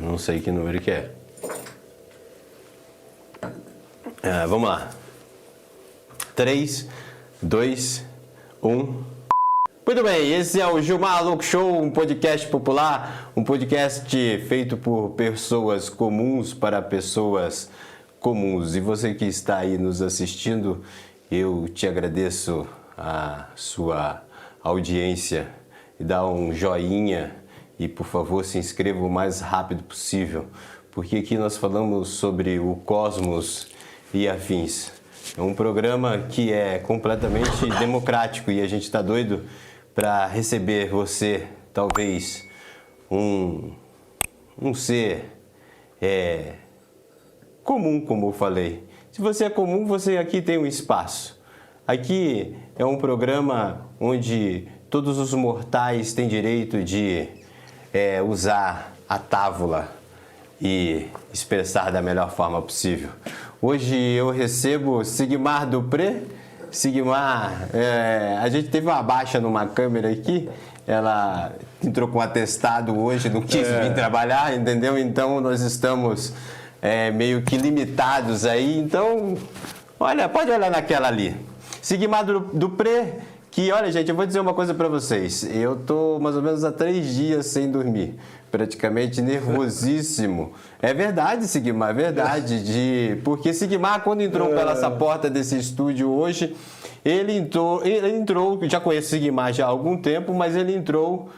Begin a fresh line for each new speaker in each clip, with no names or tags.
Não sei que número que é. Vamos lá. 3, 2, 1. Muito bem, esse é o Gilmar Louco Show, um podcast popular, um podcast feito por pessoas comuns para pessoas comuns. E você que está aí nos assistindo, eu te agradeço a sua audiência e dá um joinha e, por favor, se inscreva o mais rápido possível, porque aqui nós falamos sobre o cosmos e afins. É um programa que é completamente democrático e a gente está doido para receber você, talvez um ser comum, como eu falei. Se você é comum, você aqui tem um espaço. Aqui é um programa onde todos os mortais têm direito de usar a távola e expressar da melhor forma possível. Hoje eu recebo Sigmar Dupré. Sigmar, a gente teve uma baixa numa câmera aqui, ela entrou com atestado hoje, não quis vir trabalhar, entendeu? Então nós estamos meio que limitados aí, então, olha, pode olhar naquela ali. Sigmar Dupré, que, olha, gente, eu vou dizer uma coisa para vocês, eu tô mais ou menos há 3 dias sem dormir, praticamente nervosíssimo. É verdade, Sigmar, é verdade, porque Sigmar, quando entrou pela essa porta desse estúdio hoje, ele entrou, já conheço Sigmar já há algum tempo, mas ele entrou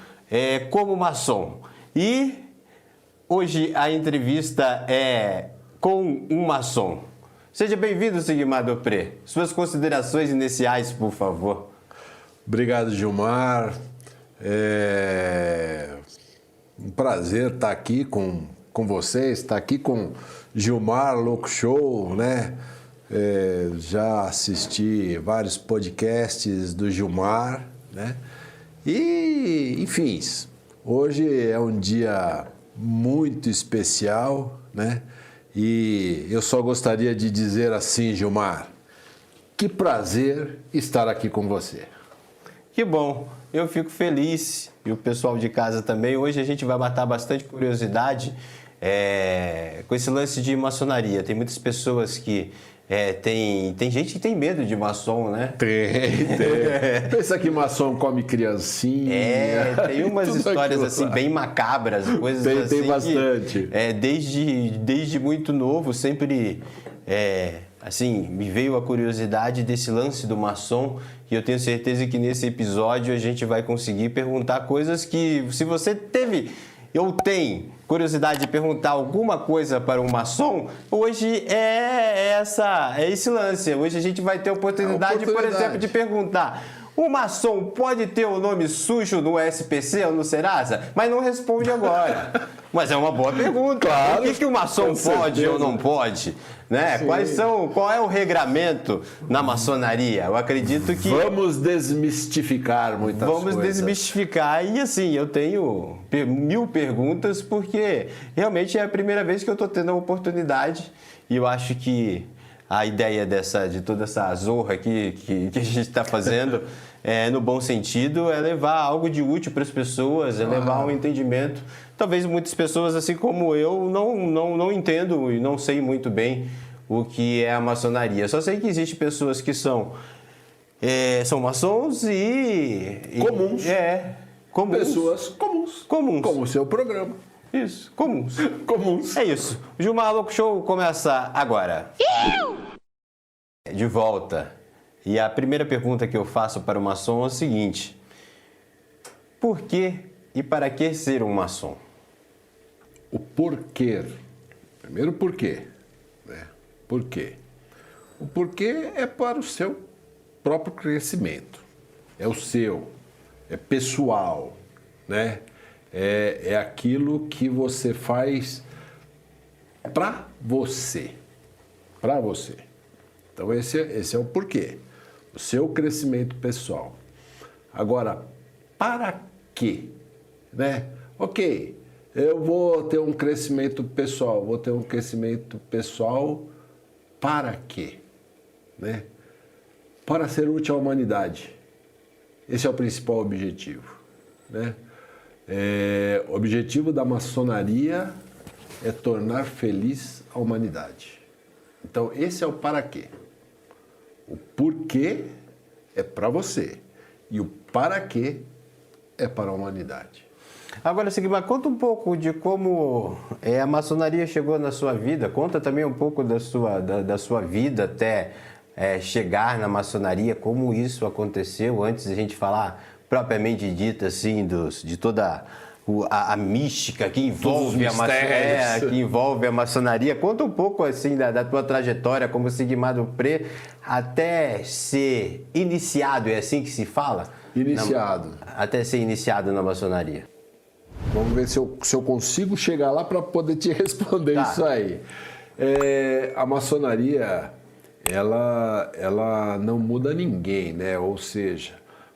como maçom. E hoje a entrevista é com um maçom. Seja bem-vindo, Sigmar Dupré. Suas considerações iniciais, por favor.
Obrigado, Gilmar. Um prazer estar aqui com vocês, estar aqui com Gilmar Louco Show, né? Já assisti vários podcasts do Gilmar, né? E, enfim, hoje é um dia muito especial, né? E eu só gostaria de dizer assim, Gilmar, que prazer estar aqui com você.
Que bom, eu fico feliz e o pessoal de casa também. Hoje a gente vai matar bastante curiosidade com esse lance de maçonaria. Tem muitas pessoas que tem gente que tem medo de maçom, né?
Tem. Pensa que maçom come criancinha.
Tem umas histórias assim bem macabras, coisas assim.
Tem bastante.
Desde muito novo, sempre assim, me veio a curiosidade desse lance do maçom, e eu tenho certeza que nesse episódio a gente vai conseguir perguntar coisas que, se você teve ou tem curiosidade de perguntar alguma coisa para um maçom, hoje é esse lance. Hoje a gente vai ter a oportunidade, por exemplo, de perguntar: o maçom pode ter o nome sujo no SPC ou no Serasa? Mas não responde agora. Mas é uma boa pergunta. Claro, o que o maçom pode ou não pode? Né? Qual é o regramento na maçonaria? Eu acredito que...
Vamos desmistificar muitas coisas.
Vamos desmistificar. E assim, eu tenho 1000 perguntas, porque realmente é a primeira vez que eu estou tendo a oportunidade. E eu acho que a ideia de toda essa zorra aqui que a gente está fazendo, no bom sentido, é levar algo de útil para as pessoas, é levar um entendimento. Talvez muitas pessoas, assim como eu, não entendo e não sei muito bem o que é a maçonaria. Só sei que existem pessoas que são maçons e
comuns.
Comuns.
Pessoas comuns. Como o seu programa.
Isso, comuns.
Comuns.
É isso. O Gilmar Louco Show começa agora. De volta. E a primeira pergunta que eu faço para o maçom é o seguinte: por que e para que ser um maçom?
O porquê. Primeiro, porquê. Por quê? O porquê é para o seu próprio crescimento. É o seu. É pessoal. Né? É aquilo que você faz para você. Para você. Então, esse é o porquê. O seu crescimento pessoal. Agora, para quê? Né? Ok, eu vou ter um crescimento pessoal. Vou ter um crescimento pessoal para quê? Né? Para ser útil à humanidade. Esse é o principal objetivo. Né? O objetivo da maçonaria é tornar feliz a humanidade. Então, esse é o para quê. O porquê é para você e o para quê é para a humanidade.
Agora, Sigmar, conta um pouco de como a maçonaria chegou na sua vida. Conta também um pouco da sua vida até chegar na maçonaria, como isso aconteceu, antes de a gente falar propriamente dita, assim, de toda a mística que envolve a maçonaria. Conta um pouco, assim, da tua trajetória como Sigmar do Pré até ser iniciado, é assim que se fala?
Iniciado.
Até ser iniciado na maçonaria.
Vamos ver se eu consigo chegar lá para poder te responder isso aí. A maçonaria, ela não muda ninguém, né? Ou seja,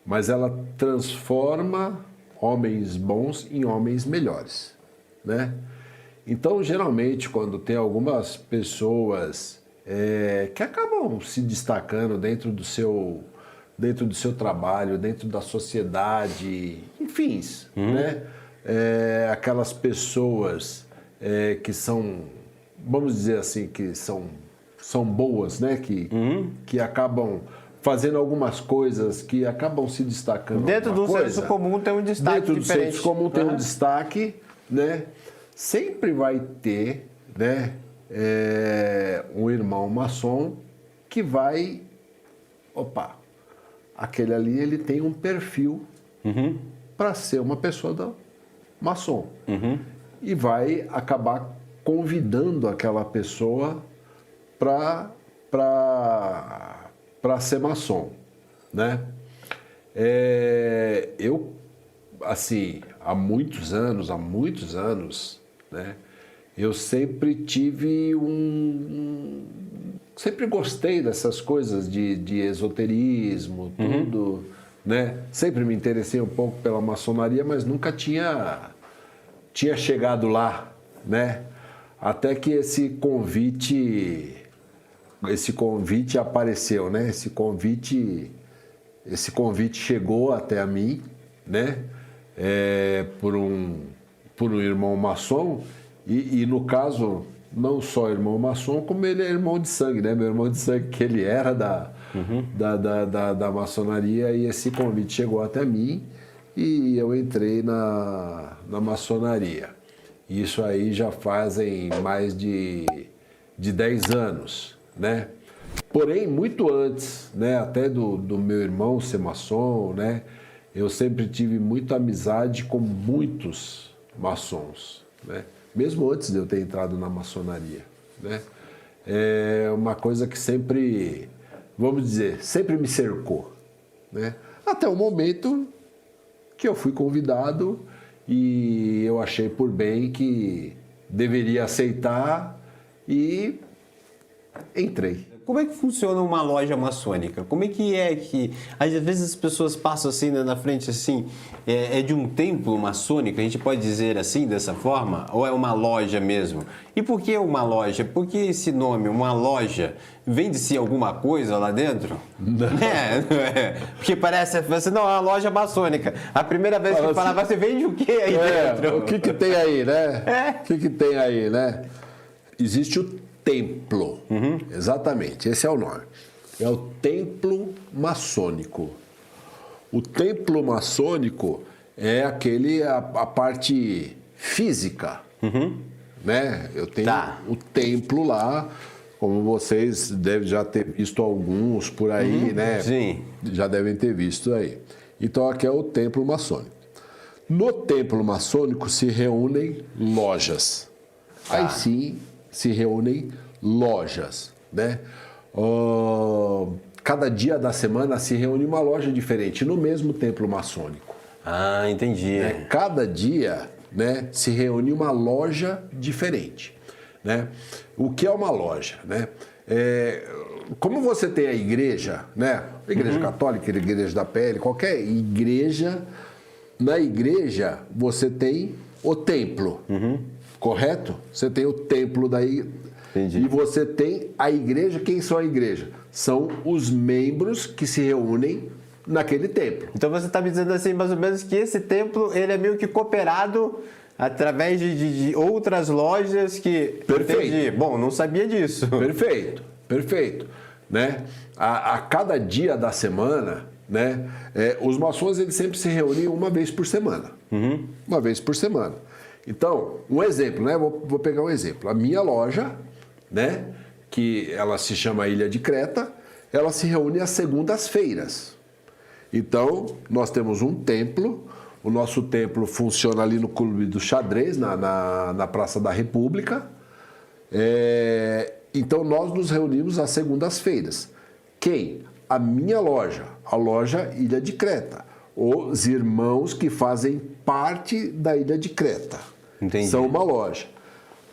mas ela transforma homens bons em homens melhores, né? Então, geralmente, quando tem algumas pessoas que acabam se destacando dentro do seu trabalho, dentro da sociedade, enfim, né? Aquelas pessoas que são, vamos dizer assim, que são boas, né? Que acabam fazendo algumas coisas, que acabam se destacando.
Dentro do senso comum tem um destaque
diferente. Dentro do senso comum tem um destaque, né? Sempre vai ter, né? Um irmão maçom que vai... Opa, aquele ali ele tem um perfil para ser uma pessoa maçom. E vai acabar convidando aquela pessoa para ser maçom, né? Eu, assim, há muitos anos, né? Eu sempre tive sempre gostei dessas coisas de esoterismo, tudo, né? Sempre me interessei um pouco pela maçonaria, mas nunca tinha chegado lá, né? Até que esse convite apareceu, né? Esse convite chegou até a mim, né? Por um irmão maçom e no caso não só irmão maçom, como ele é irmão de sangue, né? Meu irmão de sangue, que ele era da maçonaria, e esse convite chegou até mim e eu entrei na maçonaria. Isso aí já fazem mais de 10 anos, né? Porém, muito antes, né, até do meu irmão ser maçom, né, eu sempre tive muita amizade com muitos maçons, né? Mesmo antes de eu ter entrado na maçonaria, né? É uma coisa que sempre, vamos dizer, sempre me cercou, né? Até o momento que eu fui convidado e eu achei por bem que deveria aceitar e entrei.
Como é que funciona uma loja maçônica? Como é que às vezes as pessoas passam assim, né, na frente assim, é de um templo maçônico, a gente pode dizer assim, dessa forma? Ou é uma loja mesmo? E por que uma loja? Por que esse nome, uma loja? Vende-se alguma coisa lá dentro? Não. Porque parece assim, não, é uma loja maçônica. A primeira vez que falava, você vende o que aí dentro?
O que tem aí, né? O que tem aí, né? Existe o templo, exatamente, esse é o nome. É o templo maçônico. O templo maçônico é a parte física, né? Eu tenho o templo lá, como vocês devem já ter visto alguns por aí, né?
Sim.
Já devem ter visto aí. Então aqui é o templo maçônico. No templo maçônico se reúnem lojas. Aí sim se reúnem lojas, né? Cada dia da semana se reúne uma loja diferente no mesmo templo maçônico.
Ah, entendi.
Né? Cada dia, né, se reúne uma loja diferente, né? O que é uma loja, né? Como você tem a igreja, né? A igreja católica, a igreja da PL, qualquer igreja, na igreja você tem o templo. Correto? Você tem o templo daí.
Entendi.
E você tem a igreja. Quem são a igreja? São os membros que se reúnem naquele templo.
Então você está me dizendo assim, mais ou menos, que esse templo ele é meio que cooperado através de outras lojas que...
Perfeito.
Entendi. Bom, não sabia disso.
Perfeito, perfeito. Né? A cada dia da semana, né, os maçons eles sempre se reúnem uma vez por semana. Uma vez por semana. Então, um exemplo, né? Vou pegar um exemplo. A minha loja, né, que ela se chama Ilha de Creta, ela se reúne às segundas-feiras. Então, nós temos um templo. O nosso templo funciona ali no Clube do Xadrez, na Praça da República. Então, nós nos reunimos às segundas-feiras. Quem? A minha loja, a loja Ilha de Creta. Os irmãos que fazem parte da Ilha de Creta.
Entendi.
São uma loja.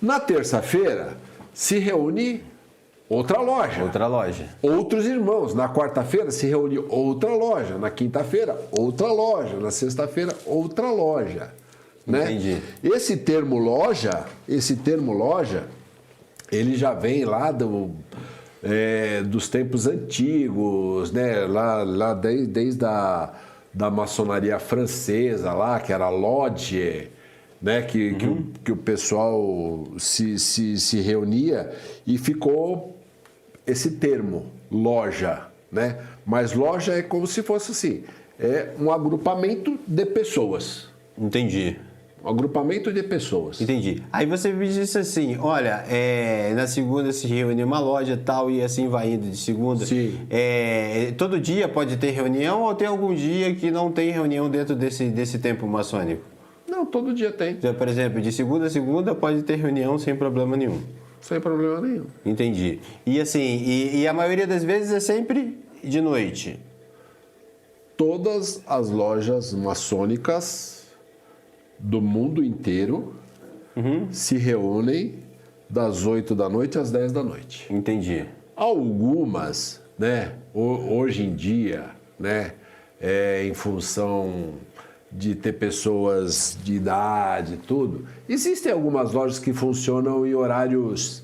Na terça-feira, se reúne outra loja.
Outra loja.
Outros irmãos. Na quarta-feira se reúne outra loja. Na quinta-feira, outra loja. Na sexta-feira, outra loja. Né?
Entendi.
Esse termo loja, ele já vem lá dos tempos antigos, né? Lá desde da maçonaria francesa, lá, que era lodge, né? Que o pessoal se reunia e ficou esse termo, loja, né? Mas loja é como se fosse assim, é um agrupamento de pessoas.
Entendi.
Um agrupamento de pessoas.
Entendi. Aí você me disse assim, olha, na segunda se reúne uma loja tal e assim vai indo de segunda.
Sim.
Todo dia pode ter reunião ou tem algum dia que não tem reunião dentro desse templo maçônico?
Não, todo dia tem.
Então, por exemplo, de segunda a segunda pode ter reunião sem problema nenhum.
Sem problema nenhum.
Entendi. E assim, e a maioria das vezes é sempre de noite?
Todas as lojas maçônicas do mundo inteiro se reúnem das 8 da noite às 10 da noite.
Entendi.
Algumas, né, hoje em dia, né, em função de ter pessoas de idade e tudo, existem algumas lojas que funcionam em horários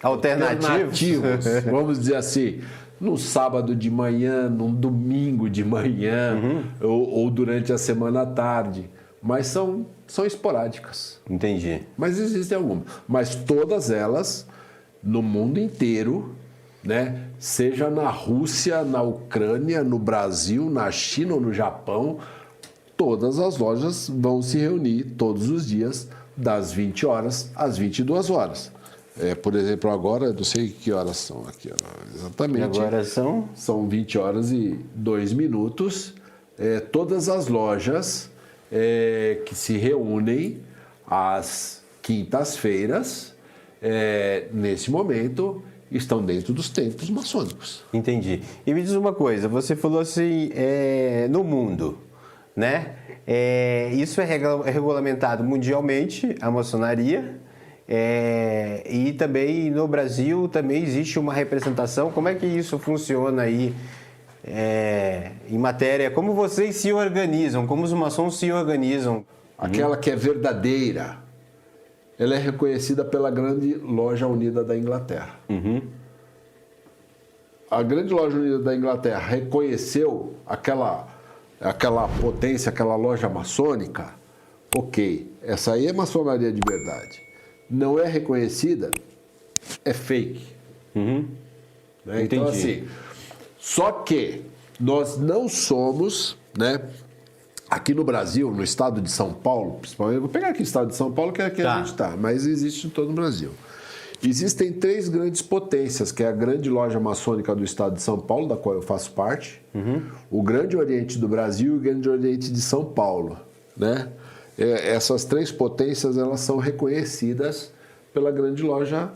Alternativos.
Vamos dizer assim, no sábado de manhã, num domingo de manhã, ou durante a semana à tarde. Mas são esporádicas.
Entendi.
Mas existem algumas. Mas todas elas, no mundo inteiro, né, seja na Rússia, na Ucrânia, no Brasil, na China ou no Japão, todas as lojas vão se reunir todos os dias, das 20 horas às 22 horas. Por exemplo, agora, não sei que horas são aqui, exatamente.
Agora são?
São 20 horas e 2 minutos. Todas as lojas que se reúnem às quintas-feiras, nesse momento, estão dentro dos templos maçônicos.
Entendi. E me diz uma coisa, você falou assim, no mundo, né? Isso é regulamentado mundialmente, a maçonaria, e também no Brasil também existe uma representação. Como é que isso funciona aí em matéria? Como vocês se organizam? Como os maçons se organizam?
Aquela que é verdadeira, ela é reconhecida pela Grande Loja Unida da Inglaterra. A Grande Loja Unida da Inglaterra reconheceu aquela potência, aquela loja maçônica. Ok, essa aí é maçonaria de verdade. Não é reconhecida, é fake. Né? Então, assim, só que nós não somos, né? Aqui no Brasil, no estado de São Paulo, principalmente, eu vou pegar aqui o estado de São Paulo, que é aqui a gente está, mas existe em todo o Brasil. Existem 3 grandes potências, que é a Grande Loja Maçônica do estado de São Paulo, da qual eu faço parte, o Grande Oriente do Brasil e o Grande Oriente de São Paulo, né? Essas 3 potências, elas são reconhecidas pela Grande Loja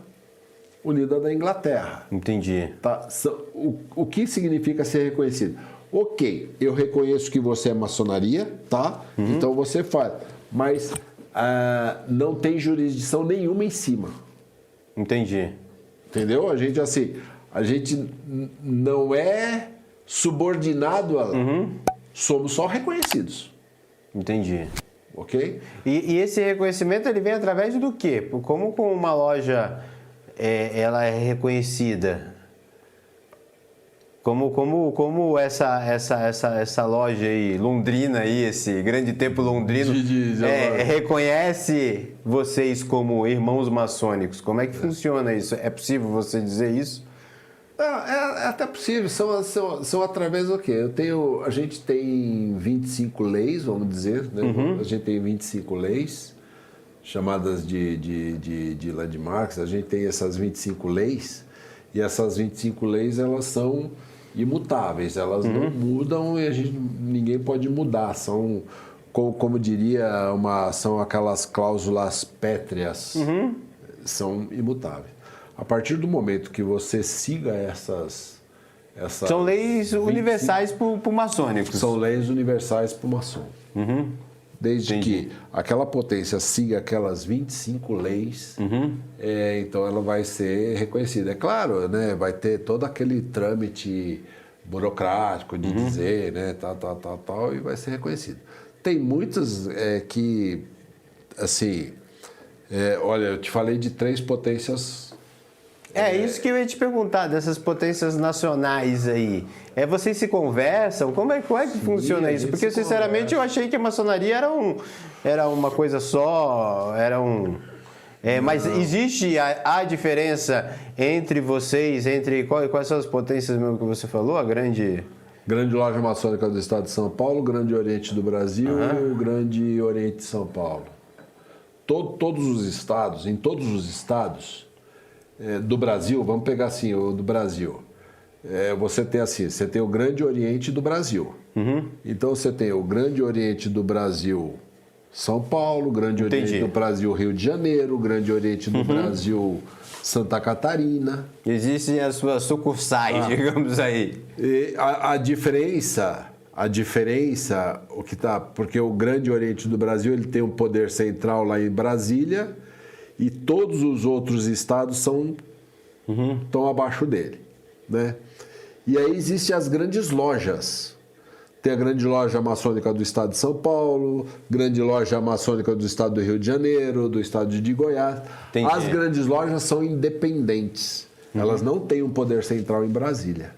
Unida da Inglaterra.
Entendi.
Tá? O que significa ser reconhecido? Ok, eu reconheço que você é maçonaria, tá? Então você faz. Mas não tem jurisdição nenhuma em cima.
Entendi.
Entendeu? A gente não é subordinado a... Somos só reconhecidos.
Entendi.
Ok?
E esse reconhecimento ele vem através do quê? Como uma loja ela é reconhecida? Como essa loja aí, Londrina aí, esse grande templo londrino, reconhece vocês como irmãos maçônicos? Como é que funciona isso? É possível você dizer isso?
É até possível, são através do quê? A gente tem 25 leis, vamos dizer, né? A gente tem 25 leis, chamadas de landmarks, a gente tem essas 25 leis, e essas 25 leis, elas são imutáveis, elas não mudam e ninguém pode mudar, são, como diria, são aquelas cláusulas pétreas, são imutáveis. A partir do momento que você siga essas
são leis universais para o maçônicos.
São leis universais para o maçom. Desde que aquela potência siga aquelas 25 leis, então ela vai ser reconhecida. É claro, né, vai ter todo aquele trâmite burocrático de dizer, né, tal, e vai ser reconhecido. Tem muitas que, assim, olha, eu te falei de 3 potências.
Isso que eu ia te perguntar, dessas potências nacionais aí. Vocês se conversam? Como é que funciona isso? Porque, sinceramente, eu achei que a maçonaria era uma coisa só, mas existe a diferença entre vocês, quais são as potências mesmo que você falou? A Grande
Loja Maçônica do Estado de São Paulo, Grande Oriente do Brasil e o Grande Oriente de São Paulo. Todos os estados, em todos os estados do Brasil, vamos pegar assim, o do Brasil, você tem o Grande Oriente do Brasil. Então você tem o Grande Oriente do Brasil São Paulo, Grande Oriente do Brasil Rio de Janeiro, Grande Oriente do Brasil Santa Catarina.
Existem as suas sucursais, digamos aí.
E a diferença, porque o Grande Oriente do Brasil ele tem um poder central lá em Brasília e todos os outros estados estão abaixo dele, né? E aí existem as grandes lojas. Tem a Grande Loja Maçônica do Estado de São Paulo, Grande Loja Maçônica do Estado do Rio de Janeiro, do Estado de Goiás. As grandes lojas são independentes. Elas não têm um poder central em Brasília.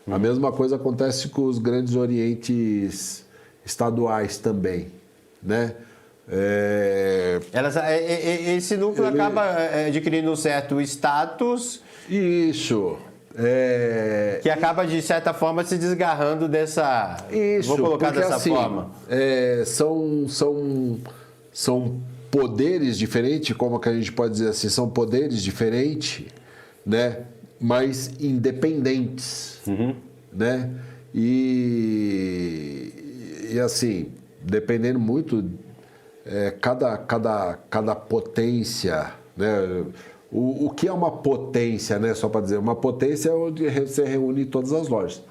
A mesma coisa acontece com os grandes orientes estaduais também, né?
Esse núcleo acaba adquirindo um certo status.
Isso.
Que acaba, de certa forma, se desgarrando dessa...
Isso,
vou colocar dessa forma.
São poderes diferentes, como que a gente pode dizer assim, são poderes diferentes, né? Mas independentes, né? E assim, dependendo muito, cada potência, né? O que é uma potência, né? Só para dizer, uma potência é onde você reúne todas as lojas.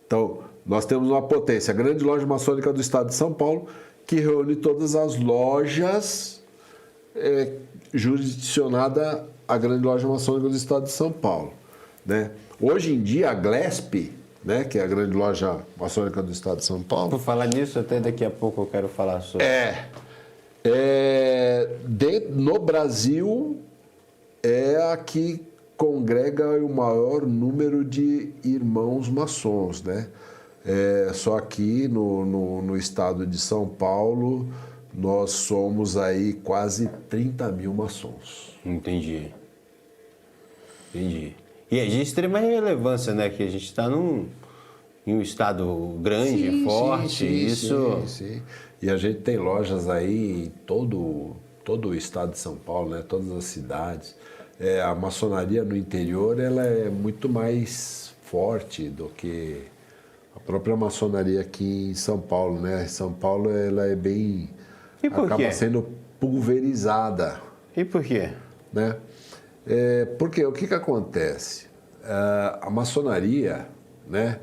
Então, nós temos uma potência, a Grande Loja Maçônica do Estado de São Paulo, que reúne todas as lojas jurisdicionadas à Grande Loja Maçônica do Estado de São Paulo, né? Hoje em dia, a GLESP, né, que é a Grande Loja Maçônica do Estado de São Paulo...
Por falar nisso, até daqui a pouco eu quero falar sobre...
no Brasil... é a que congrega o maior número de irmãos maçons, né? Só aqui no estado de São Paulo, nós somos aí quase 30 mil maçons.
Entendi. E é de extrema relevância, né? Que a gente está em um estado grande, forte,
Sim. E a gente tem lojas aí em todo o estado de São Paulo, né? Todas as cidades. A maçonaria no interior ela é muito mais forte do que a própria maçonaria aqui em São Paulo, né? São Paulo ela é bem... acaba sendo pulverizada.
E por quê?
Né? Porque o que acontece? A maçonaria, né?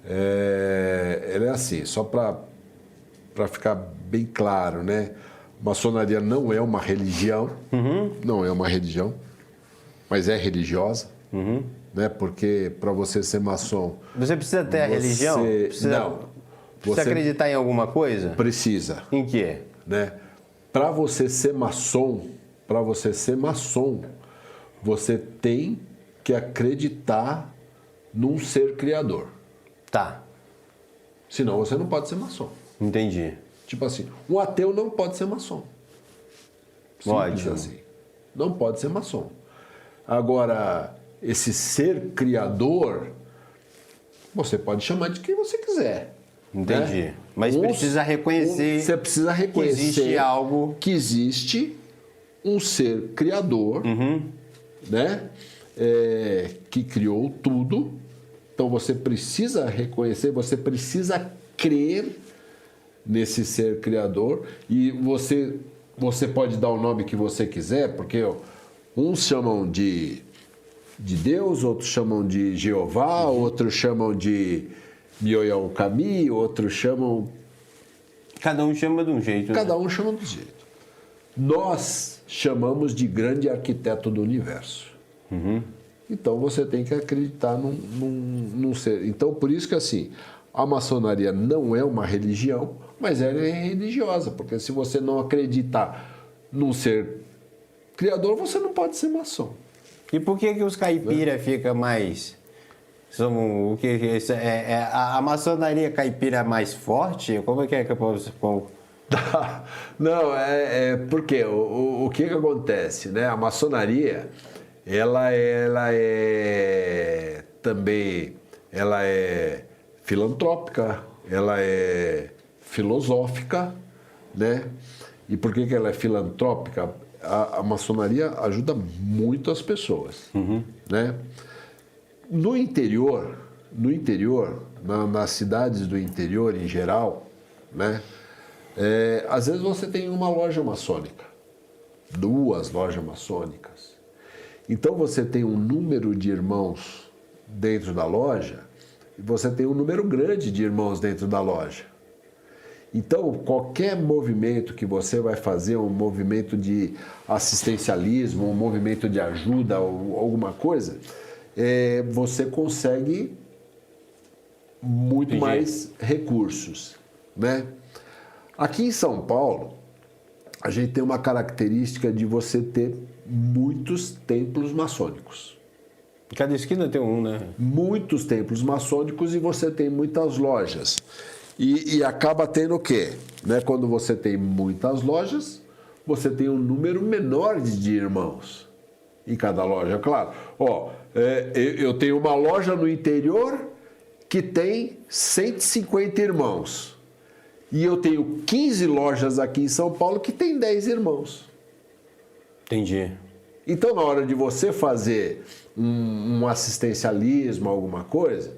Ela é assim, só para ficar bem claro, né? Maçonaria não é uma religião, não é uma religião, mas é religiosa, né? Porque para você ser maçom...
Você precisa ter a religião? Precisa acreditar em alguma coisa?
Precisa.
Em quê?
Né? Para você ser maçom, você tem que acreditar num ser criador.
Tá,
Senão você não pode ser maçom.
entendi.
Tipo assim, um ateu não pode ser maçom. Simples
Ótimo.
assim. Não pode ser maçom. Agora, esse ser criador, você pode chamar de quem você quiser.
Entendi.
Né?
Mas precisa reconhecer
Você precisa reconhecer
que existe algo.
que existe um ser criador, né? Que criou tudo. Então você precisa reconhecer, você precisa crer nesse ser criador e você pode dar o nome que você quiser, porque uns chamam de Deus, outros chamam de Jeová, outros chamam de Myoyo Kami, outros chamam...
Cada um chama de um jeito. né?
Cada um chama do jeito. Nós chamamos de grande arquiteto do universo. Então você tem que acreditar num ser. Então por isso que assim, a maçonaria não é uma religião, mas ela é religiosa, porque se você não acreditar num ser criador, você não pode ser maçom.
E por que os caipira ficam mais... São, o que a maçonaria caipira é mais forte? Como é que eu posso...
Não, porque o que acontece, né? A maçonaria, ela é também, ela é filantrópica, ela é filosófica, né? E por que ela é filantrópica? A maçonaria ajuda muito as pessoas, né? No interior, nas cidades do interior em geral, né? Às vezes você tem uma loja maçônica, 2 lojas maçônicas. Então você tem um número de irmãos dentro da loja e você tem um número grande de irmãos dentro da loja. Então qualquer movimento que você vai fazer, um movimento de assistencialismo, um movimento de ajuda ou alguma coisa, você consegue muito mais recursos, né? Aqui em São Paulo, a gente tem uma característica de você ter muitos templos maçônicos.
Em cada esquina tem um, né?
Muitos templos maçônicos e você tem muitas lojas. E acaba tendo o quê? Né? Quando você tem muitas lojas, você tem um número menor de irmãos em cada loja, claro. Eu tenho uma loja no interior que tem 150 irmãos. E eu tenho 15 lojas aqui em São Paulo que tem 10 irmãos.
Entendi.
Então, na hora de você fazer um assistencialismo, alguma coisa,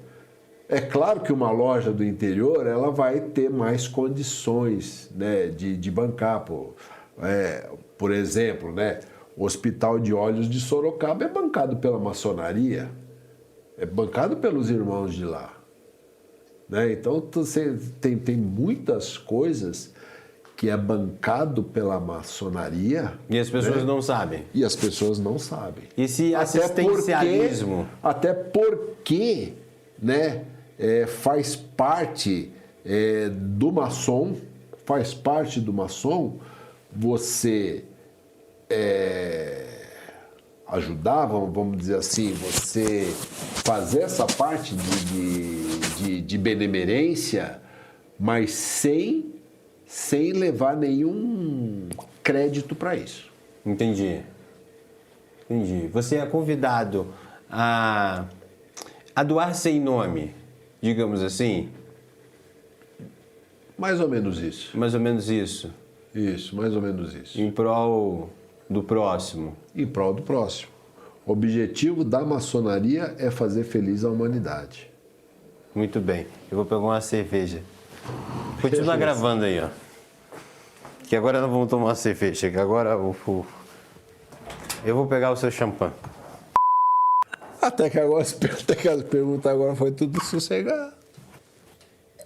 é claro que uma loja do interior ela vai ter mais condições, né, de bancar. Por exemplo, né, o Hospital de Olhos de Sorocaba é bancado pela maçonaria, é bancado pelos irmãos de lá. Né? Então, você tem muitas coisas que é bancado pela maçonaria.
E as pessoas
né?
não sabem.
E as pessoas não sabem.
Esse assistencialismo...
Até porque né, faz parte do maçom, você ajudar, vamos dizer assim, você fazer essa parte de benemerência, mas sem levar nenhum crédito para isso.
Entendi. Você é convidado a doar sem nome, digamos assim?
Mais ou menos isso.
Mais ou menos isso.
Isso, mais ou menos isso.
Em prol do próximo.
Em prol do próximo. O objetivo da maçonaria é fazer feliz a humanidade.
Muito bem. Eu vou pegar uma cerveja. Continua gravando aí, ó. Que agora nós vamos tomar uma cerveja. Que agora eu vou pegar o seu champanhe.
Até que as perguntas agora foi tudo sossegado.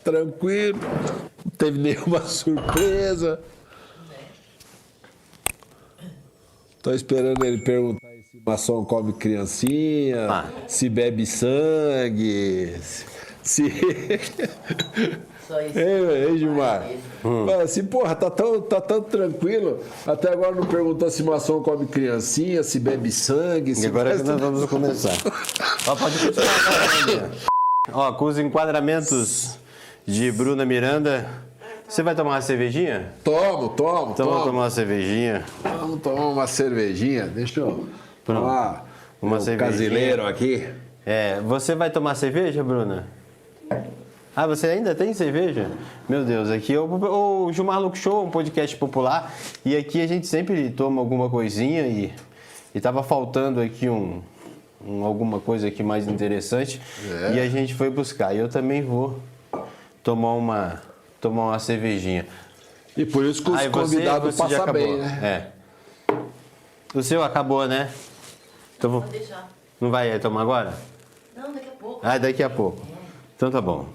Tranquilo. Não teve nenhuma surpresa. Tô esperando ele perguntar se maçom come criancinha, se bebe sangue,
Só isso.
Ei, Gilmar. Fala assim, porra, tá tão tranquilo. Até agora não perguntou se maçom come criancinha, se bebe sangue.
E agora que nós vamos começar. Ó, pode continuar. Ó, com os enquadramentos de Bruna Miranda, você vai tomar uma cervejinha?
Tomo.
Então vamos tomar uma cervejinha.
Vamos tomar uma cervejinha. Deixa eu tomar
Uma
o
cervejinha.
casileiro aqui.
Você vai tomar cerveja, Bruna? Ah, você ainda tem cerveja? Meu Deus, aqui é o Gilmar Luco Show, um podcast popular. E aqui a gente sempre toma alguma coisinha e tava faltando aqui alguma coisa aqui mais interessante. E a gente foi buscar. E eu também vou tomar uma cervejinha.
E por isso que os convidados
você já
passam
acabou.
bem, né?
O seu acabou, né? Então
Vou deixar.
não vai tomar agora?
Não, daqui a pouco.
Ah, daqui a pouco. Então tá bom.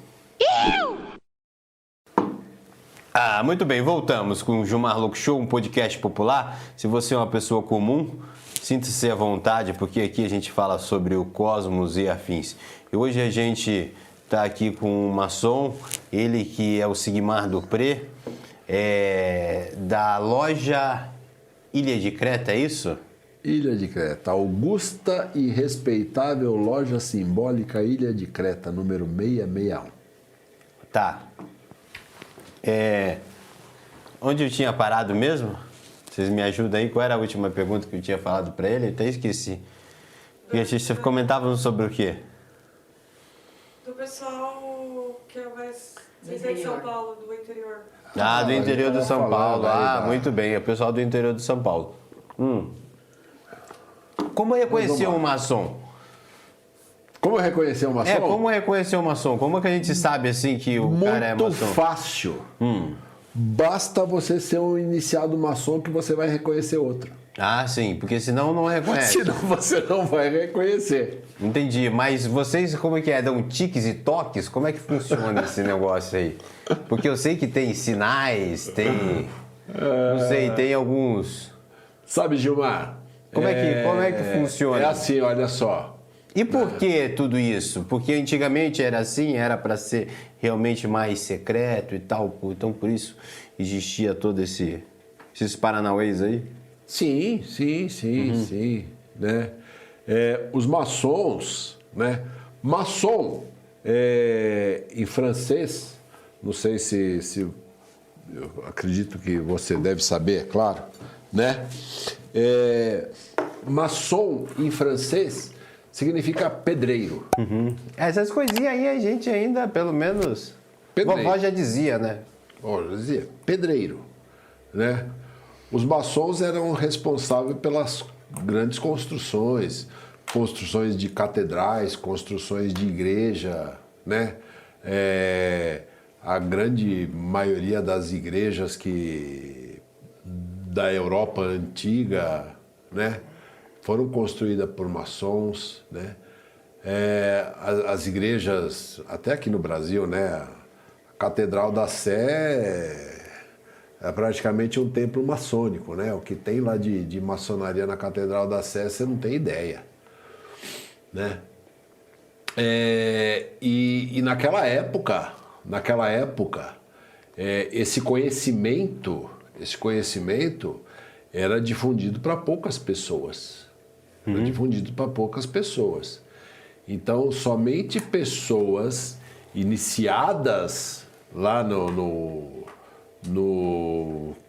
Muito bem, voltamos com o Gilmar Luco Show, um podcast popular. Se você é uma pessoa comum, sinta-se à vontade, porque aqui a gente fala sobre o cosmos e afins. E hoje a gente está aqui com um maçom, ele que é o Sigmar Dupré, da loja Ilha de Creta, é isso?
Ilha de Creta, augusta e respeitável loja simbólica Ilha de Creta, número 661.
Tá. Onde eu tinha parado mesmo? Vocês me ajudam aí? Qual era a última pergunta que eu tinha falado para ele? Eu até esqueci. E a gente comentava sobre o quê?
Do pessoal que é mais
Do
de São
interior.
Paulo, do interior.
Do interior do São Paulo.
falando aí,
Muito bem. É o pessoal do interior do São Paulo. Como reconhecer um maçom?
Como reconhecer um maçom?
Como reconhecer um maçom? Como que a gente sabe assim que o cara é
Muito
maçom?
fácil. Basta você ser um iniciado maçom que você vai reconhecer outro.
Ah, sim, porque senão não reconhece.
Senão você não vai reconhecer.
Entendi, mas vocês como é que é? Dão tiques e toques? Como é que funciona esse negócio aí? Porque eu sei que tem sinais, tem... Não sei, tem alguns...
Sabe, Gilmar?
Como é que funciona?
É assim, olha só.
E por que tudo isso? Porque antigamente era assim, era para ser realmente mais secreto e tal, então por isso existia todo esses paranauês aí?
Sim, né? Os maçons, né? Maçom, em francês, não sei se eu acredito que você deve saber, claro, né? Maçom em francês significa pedreiro.
Essas coisinhas aí a gente ainda, pelo menos,
Pedreiro.
vovó já dizia, né?
Olha, eu dizia, pedreiro, né? Os maçons eram responsáveis pelas grandes construções de catedrais, construções de igreja, né? A grande maioria das igrejas da Europa antiga, né? Foram construídas por maçons, né? As igrejas, até aqui no Brasil, né? A Catedral da Sé é praticamente um templo maçônico, né? O que tem lá de maçonaria na Catedral da Sé, você não tem ideia, né? E naquela época, esse conhecimento era difundido para poucas pessoas. Então, somente pessoas iniciadas lá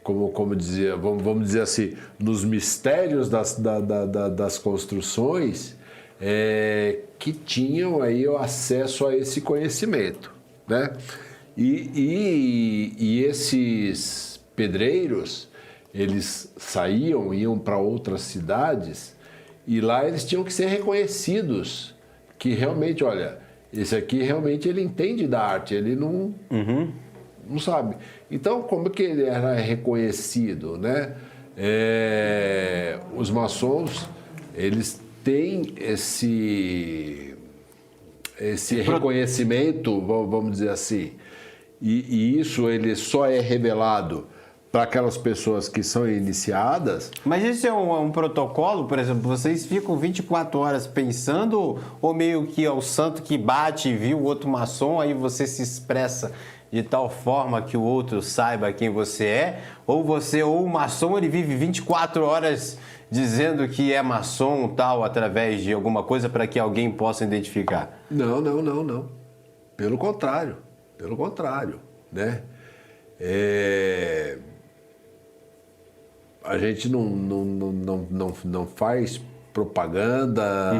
como dizer, vamos dizer assim, nos mistérios das construções, que tinham aí o acesso a esse conhecimento, né? E esses pedreiros, eles iam para outras cidades e lá eles tinham que ser reconhecidos, que realmente, olha, esse aqui realmente ele entende da arte, ele não sabe. Então, como que ele era reconhecido, né? Os maçons, eles têm esse reconhecimento, vamos dizer assim, e isso ele só é revelado para aquelas pessoas que são iniciadas.
Mas isso é um protocolo, por exemplo, vocês ficam 24 horas pensando ou meio que é o santo que bate e viu o outro maçom, aí você se expressa de tal forma que o outro saiba quem você é? Ou o maçom, ele vive 24 horas dizendo que é maçom tal, através de alguma coisa para que alguém possa identificar?
Não. Pelo contrário, né? A gente não faz propaganda,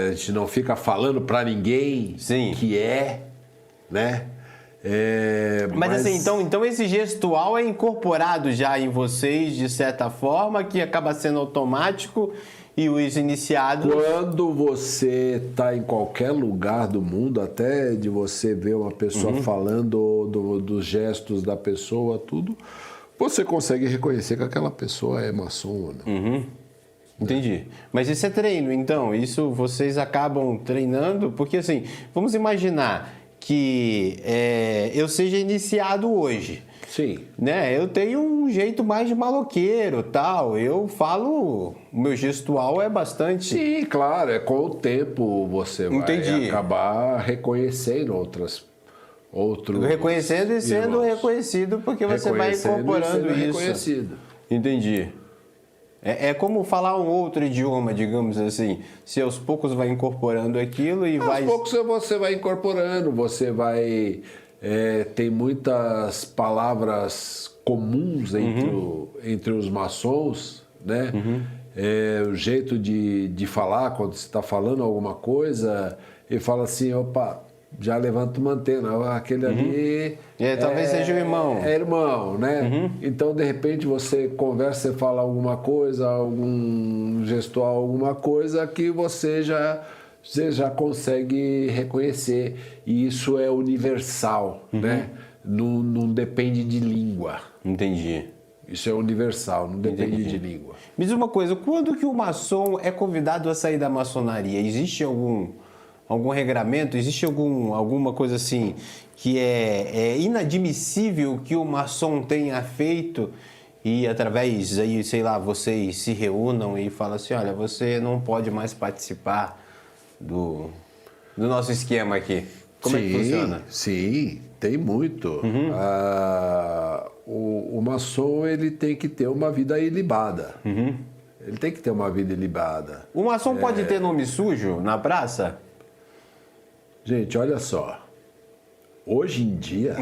a gente não fica falando para ninguém
Sim.
que né?
Mas assim, então esse gestual é incorporado já em vocês de certa forma, que acaba sendo automático e os iniciados...
Quando você está em qualquer lugar do mundo, até de você ver uma pessoa falando dos gestos da pessoa, tudo, você consegue reconhecer que aquela pessoa é maçom ou não.
Entendi. Mas isso é treino, então? Isso vocês acabam treinando? Porque assim, vamos imaginar que eu seja iniciado hoje.
Sim.
Né? Eu tenho um jeito mais de maloqueiro, tal. Eu falo, o meu gestual é bastante...
Sim, claro. Com o tempo você vai acabar reconhecendo outros...
Reconhecendo e sendo reconhecido, porque você vai incorporando isso.
Reconhecido.
Entendi. É como falar um outro idioma, digamos assim. Se aos poucos vai incorporando aquilo e vai...
Aos poucos você vai incorporando, você vai... tem muitas palavras comuns entre os maçons, né? O jeito de falar, quando você está falando alguma coisa, e fala assim, opa, já levanta uma antena, aquele ali...
talvez seja o irmão.
É irmão, né? Então, de repente, você conversa, você fala alguma coisa, algum gestual, alguma coisa que você já consegue reconhecer. E isso é universal, né? Não depende de língua.
Entendi.
Isso é universal, não depende de língua.
Me diz uma coisa, quando que o maçom é convidado a sair da maçonaria? Existe algum regramento? Existe alguma coisa assim que é inadmissível que o maçom tenha feito e através aí, sei lá, vocês se reúnam e falam assim, olha, você não pode mais participar do nosso esquema aqui. Como é que funciona?
Sim, tem muito. O maçom, ele tem que ter uma vida ilibada. Ele tem que ter uma vida ilibada.
O maçom pode ter nome sujo na praça?
Gente, olha só. Hoje em dia...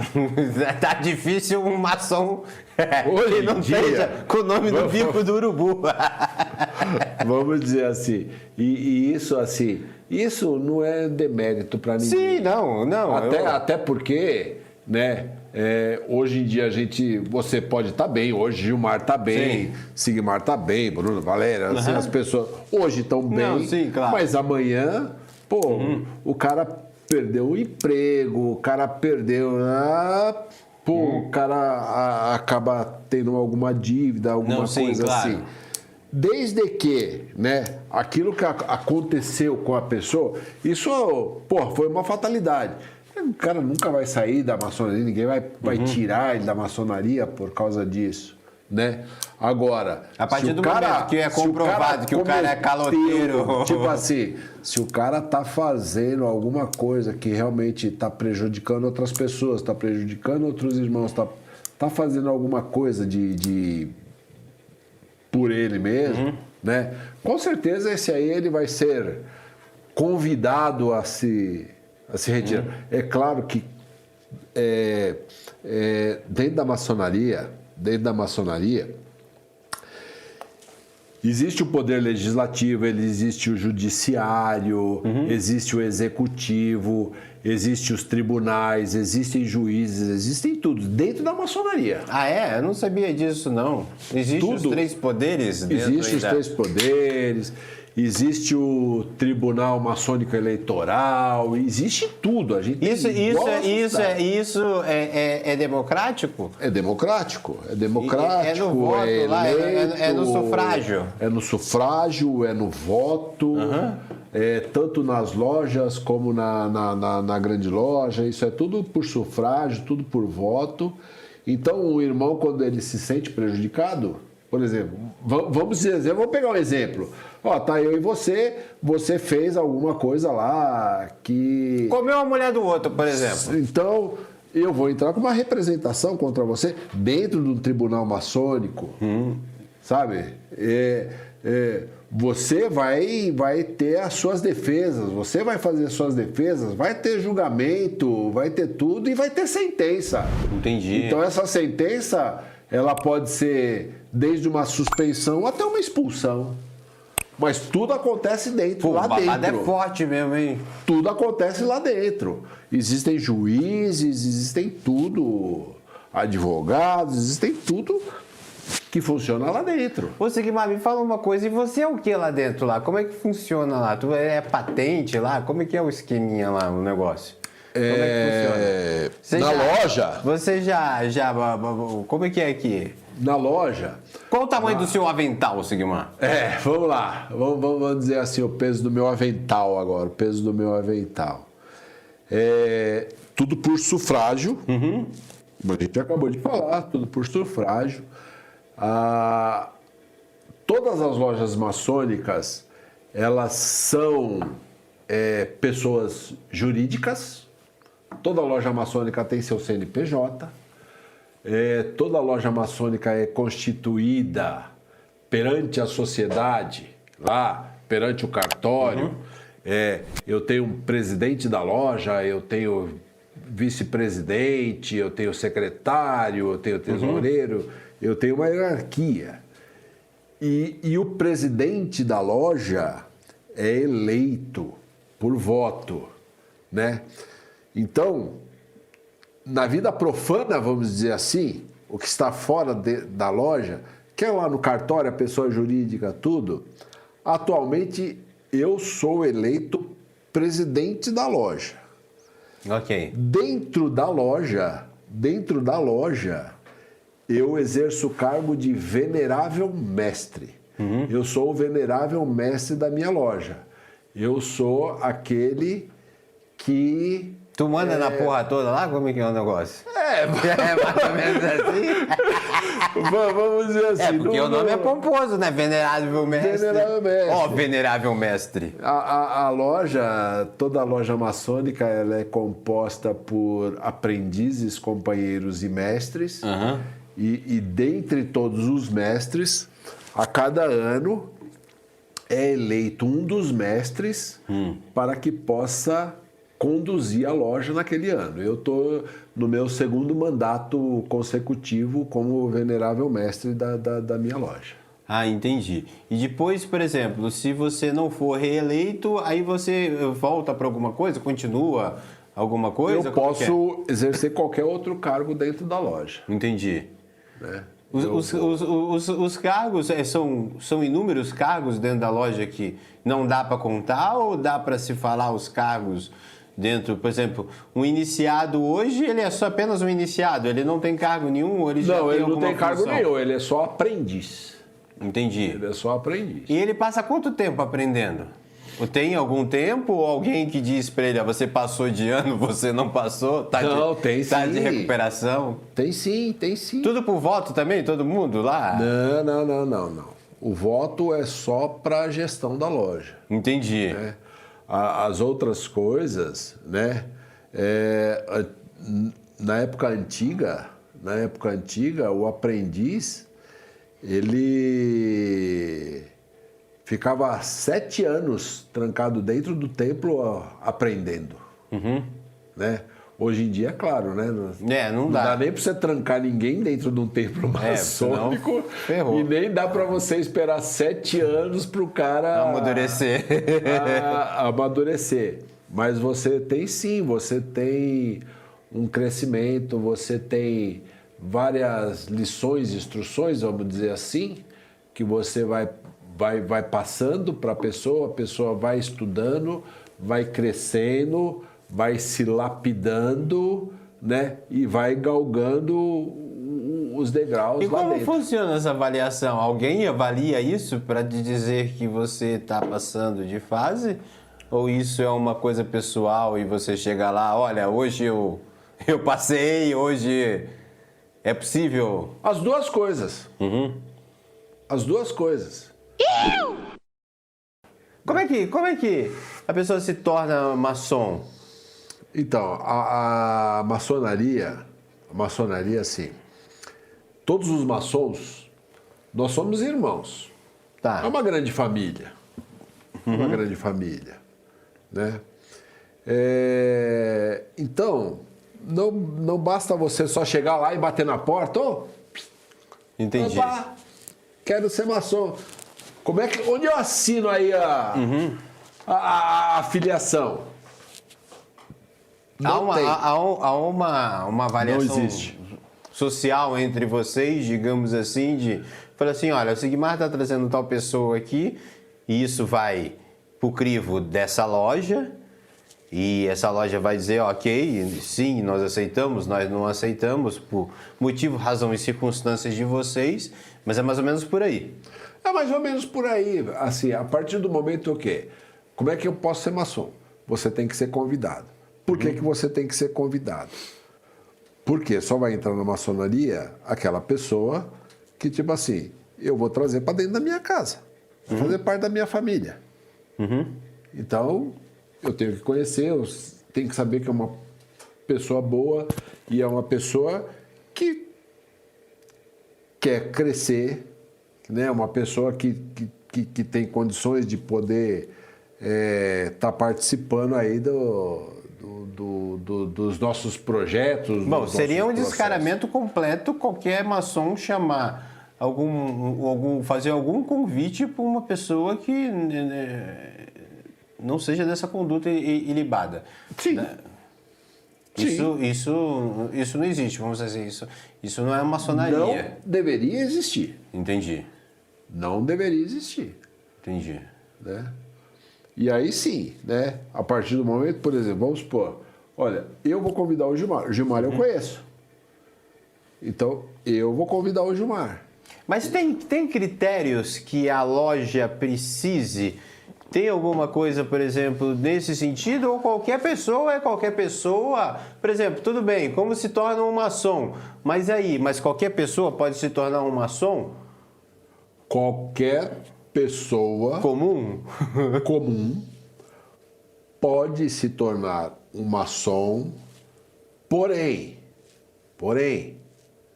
Tá difícil um maçom
Hoje
que não
em dia,
esteja com o nome do bico do urubu.
Vamos dizer assim. E isso assim... Isso não é demérito para ninguém.
Sim, não.
Até porque, né? Hoje em dia você pode estar bem. Hoje Gilmar está bem, Sigmar está bem, Bruno, Valéria, assim, as pessoas hoje estão bem.
Não, sim, claro.
Mas amanhã, o cara perdeu o emprego, o cara perdeu, o cara acaba tendo alguma dívida, alguma coisa assim. Desde que, né, aquilo que aconteceu com a pessoa, isso, foi uma fatalidade. O cara nunca vai sair da maçonaria, ninguém vai tirar ele da maçonaria por causa disso, né? Agora,
a partir do momento que é comprovado que o cara é caloteiro...
Tipo assim, se o cara tá fazendo alguma coisa que realmente tá prejudicando outras pessoas, tá prejudicando outros irmãos, tá fazendo alguma coisa por ele mesmo, né? Com certeza esse aí ele vai ser convidado a se retirar. É claro que dentro da maçonaria, existe o poder legislativo, existe o judiciário, existe o executivo, existem os tribunais, existem juízes, existem tudo dentro da maçonaria.
Ah, é? Eu não sabia disso, não. Existem os 3 poderes dentro.
Existem os 3 poderes, existe o Tribunal Maçônico Eleitoral, existe tudo. A gente
isso é democrático?
É democrático. É democrático.
É no voto, é no sufrágio.
É no sufrágio, é no voto. Tanto nas lojas como na grande loja. Isso é tudo por sufrágio, tudo por voto. Então, o irmão, quando ele se sente prejudicado, por exemplo, vamos dizer, vamos pegar um exemplo. Ó, tá eu e você fez alguma coisa lá que...
Comeu a mulher do outro, por exemplo.
Então, eu vou entrar com uma representação contra você dentro do tribunal maçônico, sabe? Você vai ter as suas defesas, você vai fazer as suas defesas, vai ter julgamento, vai ter tudo e vai ter sentença.
Entendi.
Então essa sentença, ela pode ser desde uma suspensão até uma expulsão. Mas tudo acontece dentro, lá
O babado
dentro.
é forte mesmo, hein?
Tudo acontece lá dentro. Existem juízes, existem tudo, advogados, existem tudo que funciona lá dentro.
Ô, Sigmar, me fala uma coisa, e você é o que lá dentro lá? Como é que funciona lá? Tu é patente lá? Como é que é o esqueminha lá, o negócio? Como é que funciona?
Loja,
Você já... Como é que é aqui?
na loja...
Qual o tamanho do seu avental, Sigmar?
Vamos lá. Vamos dizer assim, o peso do meu avental agora. O peso do meu avental. Tudo por sufrágio. A gente acabou de falar, tudo por sufrágio. Todas as lojas maçônicas, elas são pessoas jurídicas. Toda loja maçônica tem seu CNPJ. Toda loja maçônica é constituída perante a sociedade, lá, perante o cartório. Eu tenho um presidente da loja, eu tenho vice-presidente, eu tenho secretário, eu tenho tesoureiro, eu tenho uma hierarquia. E o presidente da loja é eleito por voto, né? Então, na vida profana, vamos dizer assim, o que está fora da loja, que é lá no cartório, a pessoa jurídica, tudo, atualmente eu sou eleito presidente da loja.
Ok.
Dentro da loja, eu exerço o cargo de venerável mestre. Eu sou o venerável mestre da minha loja. Eu sou aquele que...
Tu manda na porra toda lá? Como é que é o negócio? É mais ou menos assim.
Vamos dizer assim.
Porque o nome é pomposo, né? Venerável mestre.
Venerável mestre.
Ó, venerável mestre.
A loja, toda a loja maçônica, ela é composta por aprendizes, companheiros e mestres. E dentre todos os mestres, a cada ano é eleito um dos mestres para que possa conduzir a loja naquele ano. Eu estou no meu segundo mandato consecutivo como venerável mestre da minha loja.
Ah, entendi. E depois, por exemplo, se você não for reeleito, aí você volta para alguma coisa? Continua alguma coisa?
Eu posso exercer qualquer outro cargo dentro da loja.
Entendi.
Né?
Os cargos, são inúmeros cargos dentro da loja que não dá para contar ou dá para se falar os cargos dentro? Por exemplo, um iniciado hoje, ele é só apenas um iniciado, ele não tem cargo nenhum, ou ele já
Não,
tem
ele não
alguma
tem cargo
função?
nenhum, ele é só aprendiz.
Entendi.
Ele é só aprendiz.
E ele passa quanto tempo aprendendo? Tem algum tempo ou alguém que diz para ele, você passou de ano, você não passou?
Não, tem
tá
sim.
de recuperação?
Tem sim, tem sim.
Tudo por voto também? Todo mundo lá?
Não. O voto é só para a gestão da loja.
Entendi.
Né? As outras coisas, né? Na época antiga, o aprendiz, ele ficava 7 anos trancado dentro do templo aprendendo. Né? Hoje em dia, é claro, né?
Não dá.
Não dá nem para você trancar ninguém dentro de um templo maçônico.
Senão ferrou.
E nem dá para você esperar 7 anos para o cara
Amadurecer.
amadurecer. Mas você tem sim, você tem um crescimento, você tem várias lições, instruções, vamos dizer assim, que você vai passando para a pessoa vai estudando, vai crescendo, vai se lapidando, né? E vai galgando os degraus
E
lá
como
dentro.
funciona essa avaliação? Alguém avalia isso para te dizer que você está passando de fase? Ou isso é uma coisa pessoal e você chega lá, olha, hoje eu passei, hoje É possível?
As duas coisas. As duas coisas.
Como é que a pessoa se torna maçom?
Então, a maçonaria, assim, todos os maçons, nós somos irmãos.
Tá.
É uma grande família. Uma grande família. Né? Então, não basta você só chegar lá e bater na porta. Ô,
Entendi.
opa, quero ser maçom. Onde eu assino aí a filiação? Não tem.
Há uma avaliação
Não existe.
social entre vocês, digamos assim, de falar assim, olha, o Sigmar está trazendo tal pessoa aqui e isso vai pro crivo dessa loja e essa loja vai dizer, ok, sim, nós aceitamos, nós não aceitamos por motivo, razão e circunstâncias de vocês, mas é mais ou menos por aí.
É mais ou menos por aí. Assim, a partir do momento o quê? Como é que eu posso ser maçom? Você tem que ser convidado. Por que você tem que ser convidado? Porque só vai entrar na maçonaria aquela pessoa que, tipo assim, eu vou trazer para dentro da minha casa, fazer parte da minha família. Então, eu tenho que conhecer, eu tenho que saber que é uma pessoa boa e é uma pessoa que quer crescer, né? Uma pessoa que tem condições de poder tá participando aí dos nossos projetos.
Bom, seria um
processos.
descaramento completo qualquer maçom chamar fazer algum convite para uma pessoa que não seja dessa conduta ilibada.
Sim.
Né?
Sim.
Isso não existe, vamos dizer assim, isso não é maçonaria.
Não deveria existir.
Entendi.
Não deveria existir.
Entendi.
Né? E aí sim, né? A partir do momento, por exemplo, vamos supor, olha, eu vou convidar o Gilmar. O Gilmar eu conheço. Então, eu vou convidar o Gilmar.
Mas tem critérios que a loja precise? Tem alguma coisa, por exemplo, nesse sentido? Ou qualquer pessoa é qualquer pessoa? Por exemplo, tudo bem, como se torna um maçom? Mas qualquer pessoa pode se tornar um maçom?
Qualquer pessoa
Comum?
comum pode se tornar um maçom, porém,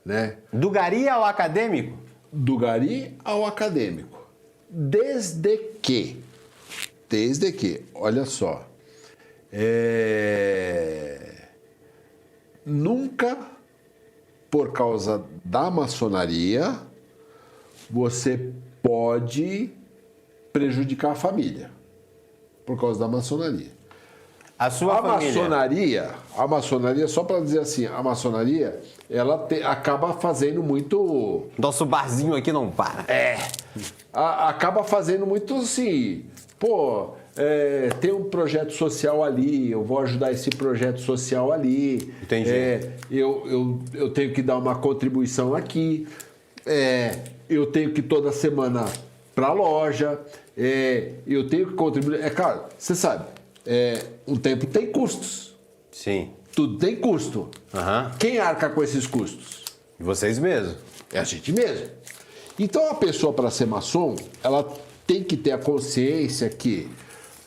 né?
Do gari ao acadêmico?
Do gari ao acadêmico. Desde que, olha só, nunca, por causa da maçonaria, você pode prejudicar a família, por causa da maçonaria.
A sua família?
A maçonaria, só para dizer assim, a maçonaria, ela acaba fazendo muito...
Nosso barzinho aqui não para.
Acaba fazendo muito assim, pô, tem um projeto social ali, eu vou ajudar esse projeto social ali.
Entendi.
Eu tenho que dar uma contribuição aqui, eu tenho que ir toda semana para a loja, eu tenho que contribuir. É claro, você sabe, um templo tem custos.
Sim.
Tudo tem custo.
Aham.
Quem arca com esses custos?
Vocês mesmos.
É a gente mesmo. Então a pessoa, para ser maçom, ela tem que ter a consciência que,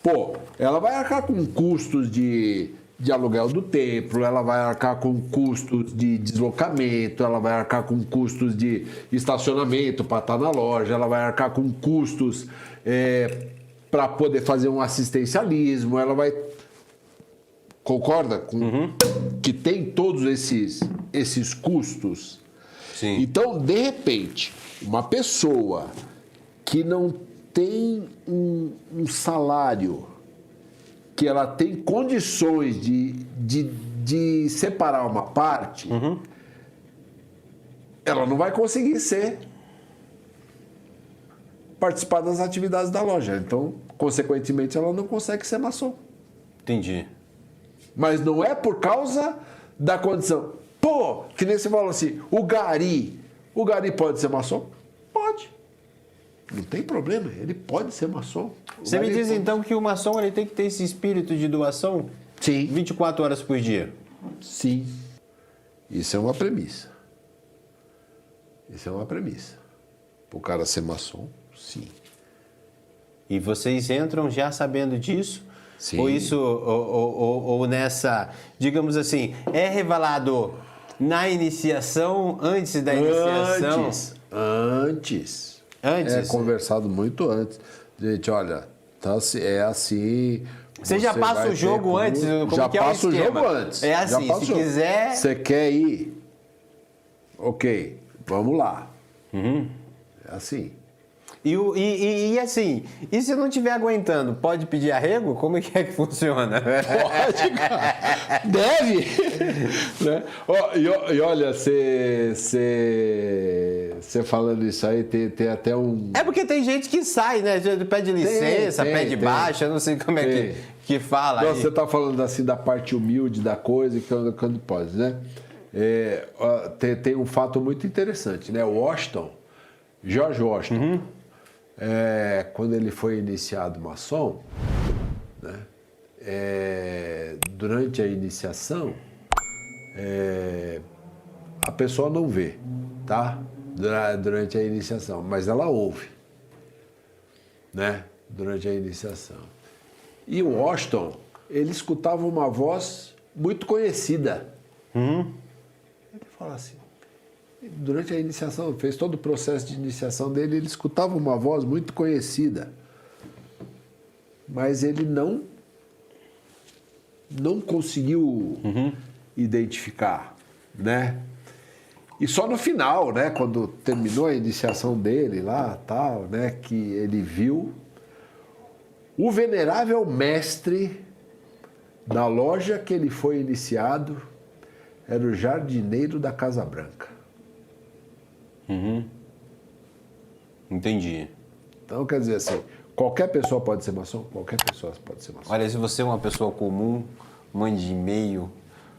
pô, ela vai arcar com custos de aluguel do templo, ela vai arcar com custos de deslocamento, ela vai arcar com custos de estacionamento para estar na loja, ela vai arcar com custos para poder fazer um assistencialismo, ela vai... Concorda com que tem todos esses custos?
Sim.
Então, de repente, uma pessoa que não tem um salário, que ela tem condições de separar uma parte, ela não vai conseguir participar das atividades da loja. Então, consequentemente, ela não consegue ser maçom.
Entendi.
Mas não é por causa da condição. Pô, que nem você falou assim, o gari pode ser maçom? Pode. Não tem problema, ele pode ser maçom.
Você me diz então que o maçom ele tem que ter esse espírito de doação?
Sim.
24 horas por dia?
Sim. Isso é uma premissa. Isso é uma premissa. Para o cara ser maçom, sim.
E vocês entram já sabendo disso?
Sim.
Ou isso, ou nessa, digamos assim, é revelado na iniciação, antes da iniciação?
Antes.
Antes?
É conversado muito antes. Gente, olha, tá, é assim...
Você já passa
vai
o jogo
ter
antes? Como
já
que é o
passa o
esquema?
jogo antes.
É
Já
assim,
passa
se
o jogo.
quiser...
Você quer ir? Ok, vamos lá. É assim.
E assim, e se não estiver aguentando, pode pedir arrego? Como é que funciona?
Pode, cara. Deve. Né? Ó, e olha, você falando isso aí, tem até um...
É porque tem gente que sai, né? Pede licença, pede baixa, eu não sei como é que fala.
Não,
aí.
você está falando assim da parte humilde da coisa, quando pode, né? Tem um fato muito interessante, né? George Washington, quando ele foi iniciado maçom, né? Durante a iniciação, a pessoa não vê, tá? Durante a iniciação, mas ela ouve, né? Durante a iniciação. E o Washington, ele escutava uma voz muito conhecida. Ele fala assim, durante a iniciação, fez todo o processo de iniciação dele, ele escutava uma voz muito conhecida, mas ele não conseguiu identificar, né? E só no final, né, quando terminou a iniciação dele lá, tal, né, que ele viu o venerável mestre da loja que ele foi iniciado, era o jardineiro da Casa Branca.
Entendi.
Então, quer dizer assim, qualquer pessoa pode ser maçom? Qualquer pessoa pode ser maçom.
Olha, se você é uma pessoa comum, mande e-mail.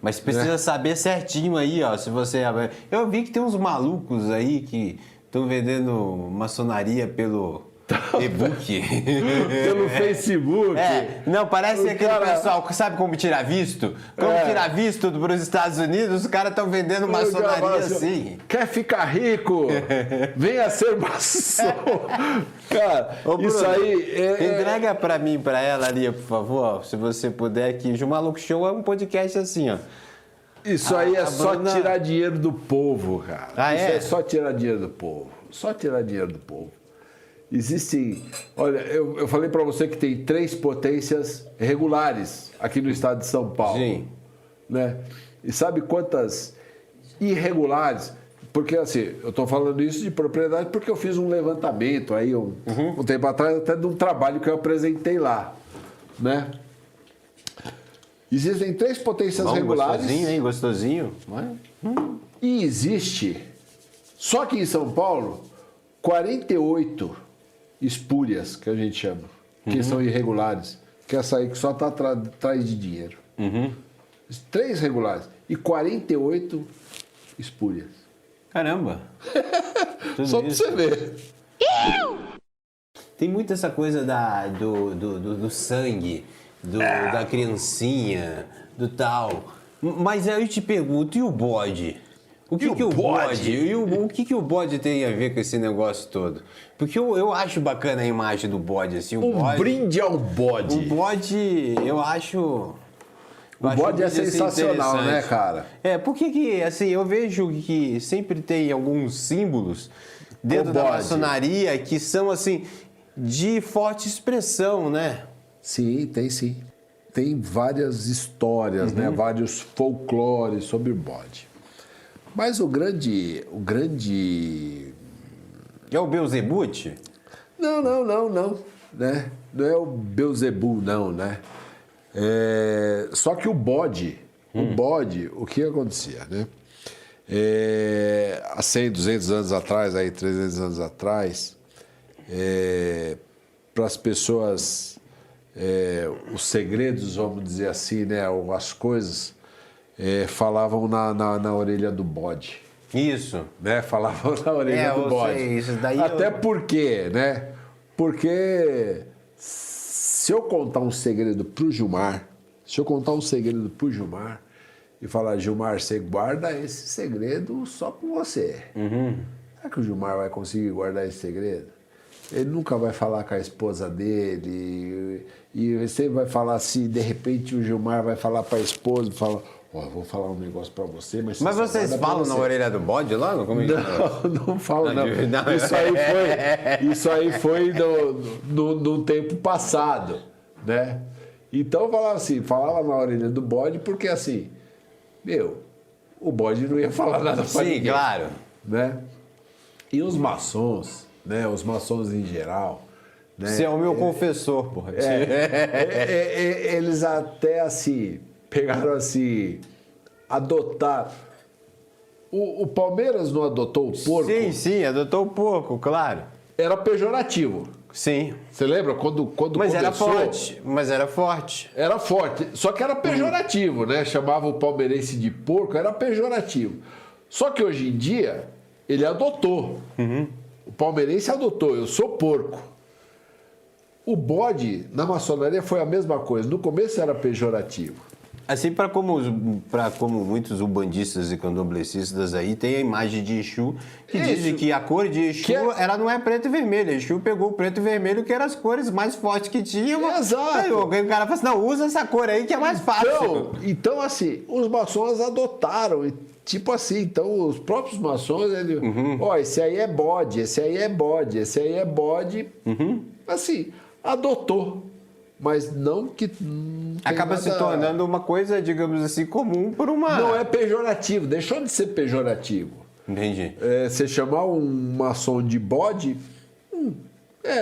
Mas precisa saber certinho aí, ó, se você... Eu vi que tem uns malucos aí que estão vendendo maçonaria pelo e-book.
Pelo Facebook.
Não, parece aquele
cara...
pessoal que sabe como tirar visto. Como tirar visto para os Estados Unidos, os caras estão vendendo maçonaria assim.
Quer ficar rico? Venha ser maçom. Cara,
Ô, Bruno,
isso aí...
entrega para mim, para ela ali, por favor, se você puder, que o Maluco Show é um podcast assim, ó.
Isso aí é só
Bruna...
tirar dinheiro do povo, cara. Isso
é
só tirar dinheiro do povo. Só tirar dinheiro do povo. Existem... Olha, eu falei para você que tem 3 potências regulares aqui no estado de São Paulo.
Sim.
Né? E sabe quantas irregulares? Porque, assim, eu estou falando isso de propriedade porque eu fiz um levantamento aí um tempo atrás, até de um trabalho que eu apresentei lá, né? Existem 3 potências regulares.
Gostosinho, hein? Gostosinho.
E existe, só que em São Paulo, 48 espúrias, que a gente chama, que são irregulares, que é essa aí que só está atrás de dinheiro. 3 regulares e 48 espúrias.
Caramba!
Só para você ver.
Tem muito essa coisa do sangue, da criancinha, do tal. Mas aí eu te pergunto, e o bode? O que o bode? E o que o bode tem a ver com esse negócio todo? Porque eu acho bacana a imagem do bode, assim.
Um brinde ao bode.
O bode, eu acho...
O bode é sensacional, né, cara?
Porque assim, eu vejo que sempre tem alguns símbolos dentro da maçonaria que são, assim, de forte expressão, né?
Sim, tem sim. Tem várias histórias, né? Vários folclores sobre o bode. Mas o grande...
É o Beelzebut?
Não. Né? Não é o Beelzebu, não, né? Só que o bode, o que acontecia, né? Há 100, 200 anos atrás, aí 300 anos atrás, para as pessoas, os segredos, vamos dizer assim, né? As coisas, falavam na orelha do bode.
Isso.
Né? Falavam na orelha do bode.
Isso daí
Até porque, né? Porque se eu contar um segredo pro Gilmar, e falar, Gilmar, você guarda esse segredo só com você. será que o Gilmar vai conseguir guardar esse segredo? Ele nunca vai falar com a esposa dele. E você vai falar assim, de repente o Gilmar vai falar para a esposa, fala, ó, vou falar um negócio para você, mas
Mas vocês falam na orelha do bode lá?
Não falo, não.
Não.
Isso aí foi no tempo passado, né? Então falava na orelha do bode, porque assim, o bode não ia falar nada para ninguém.
Sim, claro.
Né? E os maçons, né? Os maçons em geral, né?
Você é o meu confessor, porra.
Eles até assim pegaram assim, adotar. O Palmeiras não adotou o porco?
Sim, adotou o porco, claro.
Era pejorativo.
Sim.
Você lembra quando
Mas
começou?
era forte. Mas era forte.
Era forte, só que era pejorativo, né? Chamava o palmeirense de porco, era pejorativo. Só que hoje em dia, ele adotou. O palmeirense adotou, eu sou porco. O bode, na maçonaria, foi a mesma coisa. No começo era pejorativo.
Assim, para como muitos umbandistas e candomblecistas aí, tem a imagem de Exu que dizem que a cor de Exu ela não é preto e vermelho. Exu pegou o preto e vermelho, que eram as cores mais fortes que tinha.
Exato.
Aí o cara fala assim, não, usa essa cor aí que é mais fácil.
Então assim, os maçons adotaram. Tipo assim, então os próprios maçons, esse aí é bode, esse aí é bode, esse aí é bode. Assim, adotou. Mas não que...
Acaba se tornando uma coisa, digamos assim, comum por uma...
Não é pejorativo, deixou de ser pejorativo.
Entendi.
Você chamar um maçom de bode,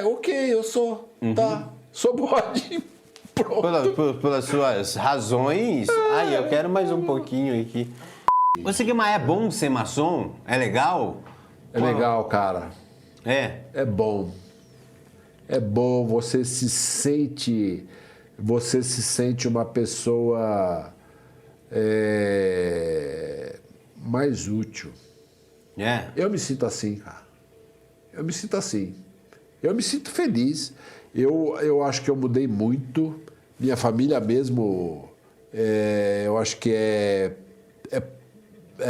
ok, eu sou, tá, sou bode, pronto.
Pelas suas razões... Ai, eu quero mais um pouquinho aqui. Você que é bom ser maçom? É legal?
É legal, cara.
É?
É bom. É bom, você se sente uma pessoa mais útil.
É?
Eu me sinto assim, cara. Eu me sinto assim. Eu me sinto feliz. Eu acho que eu mudei muito. Minha família mesmo, eu acho que é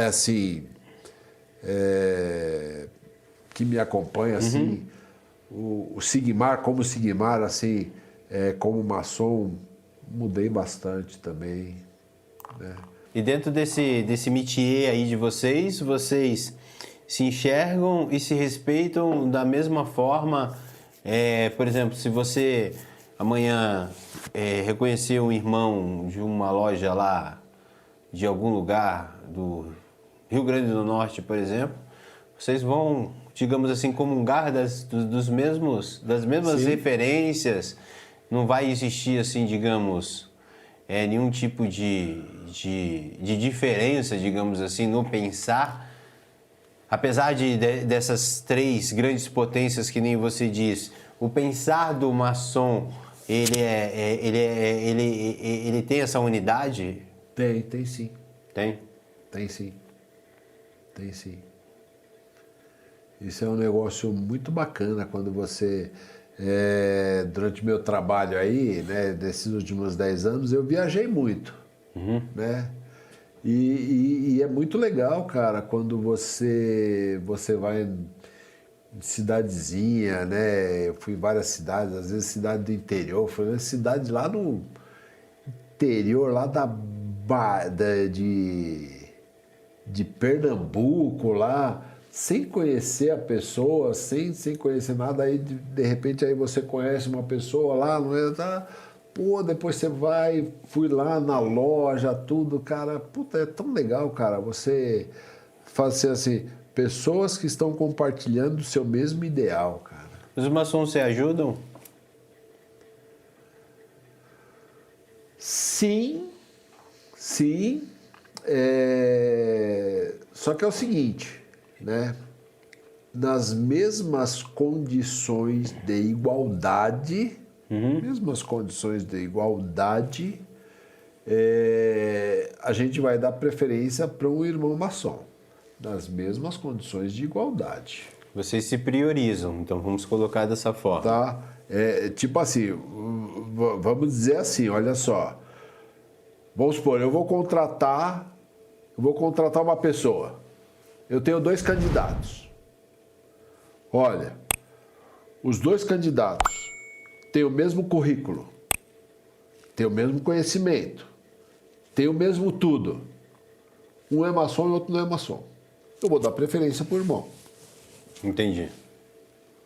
assim, que me acompanha assim. O Sigmar, como Sigmar, assim, como maçom, mudei bastante também, né?
E dentro desse métier aí de vocês se enxergam e se respeitam da mesma forma? Por exemplo, se você amanhã reconhecer um irmão de uma loja lá, de algum lugar do Rio Grande do Norte, por exemplo, vocês vão, digamos assim, comungar das mesmas referências, não vai existir, assim, digamos, nenhum tipo de diferença, digamos assim, no pensar, apesar dessas três grandes potências que nem você diz, o pensar do maçom, ele tem essa unidade?
Tem sim.
Tem?
Tem sim. Tem sim. Isso é um negócio muito bacana quando você, durante meu trabalho aí, né, desses últimos 10 anos, eu viajei muito, né? E é muito legal, cara, quando você vai em cidadezinha, né? Eu fui em várias cidades, às vezes cidade do interior, fui em cidade lá no interior, lá de Pernambuco, lá, sem conhecer a pessoa, sem conhecer nada, aí de repente aí você conhece uma pessoa lá, não é? Tá, pô, depois você fui lá na loja, tudo, cara, puta, é tão legal, cara, você fazer assim, pessoas que estão compartilhando o seu mesmo ideal, cara.
Os maçons se ajudam?
Sim. Só que é o seguinte, né? Nas mesmas condições de igualdade, a gente vai dar preferência para um irmão maçom, nas mesmas condições de igualdade.
Vocês se priorizam, então vamos colocar dessa forma.
Tá? Tipo assim, vamos dizer assim, olha só. Vamos supor, eu vou contratar uma pessoa. Eu tenho 2 candidatos. olha, os dois candidatos têm o mesmo currículo, têm o mesmo conhecimento, têm o mesmo tudo. Um é maçom e o outro não é maçom. Eu vou dar preferência para o irmão.
Entendi.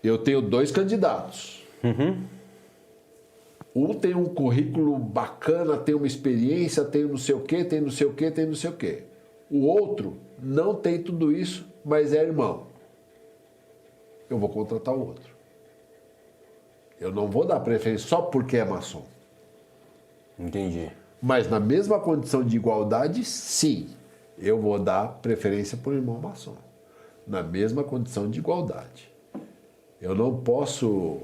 Eu tenho dois candidatos. Um tem um currículo bacana, tem uma experiência, tem não sei o quê, tem não sei o quê, tem não sei o quê. O outro não tem tudo isso, mas é irmão. Eu vou contratar o outro. Eu não vou dar preferência só porque é maçom.
Entendi.
Mas na mesma condição de igualdade, sim, eu vou dar preferência para o irmão maçom. Na mesma condição de igualdade. Eu não posso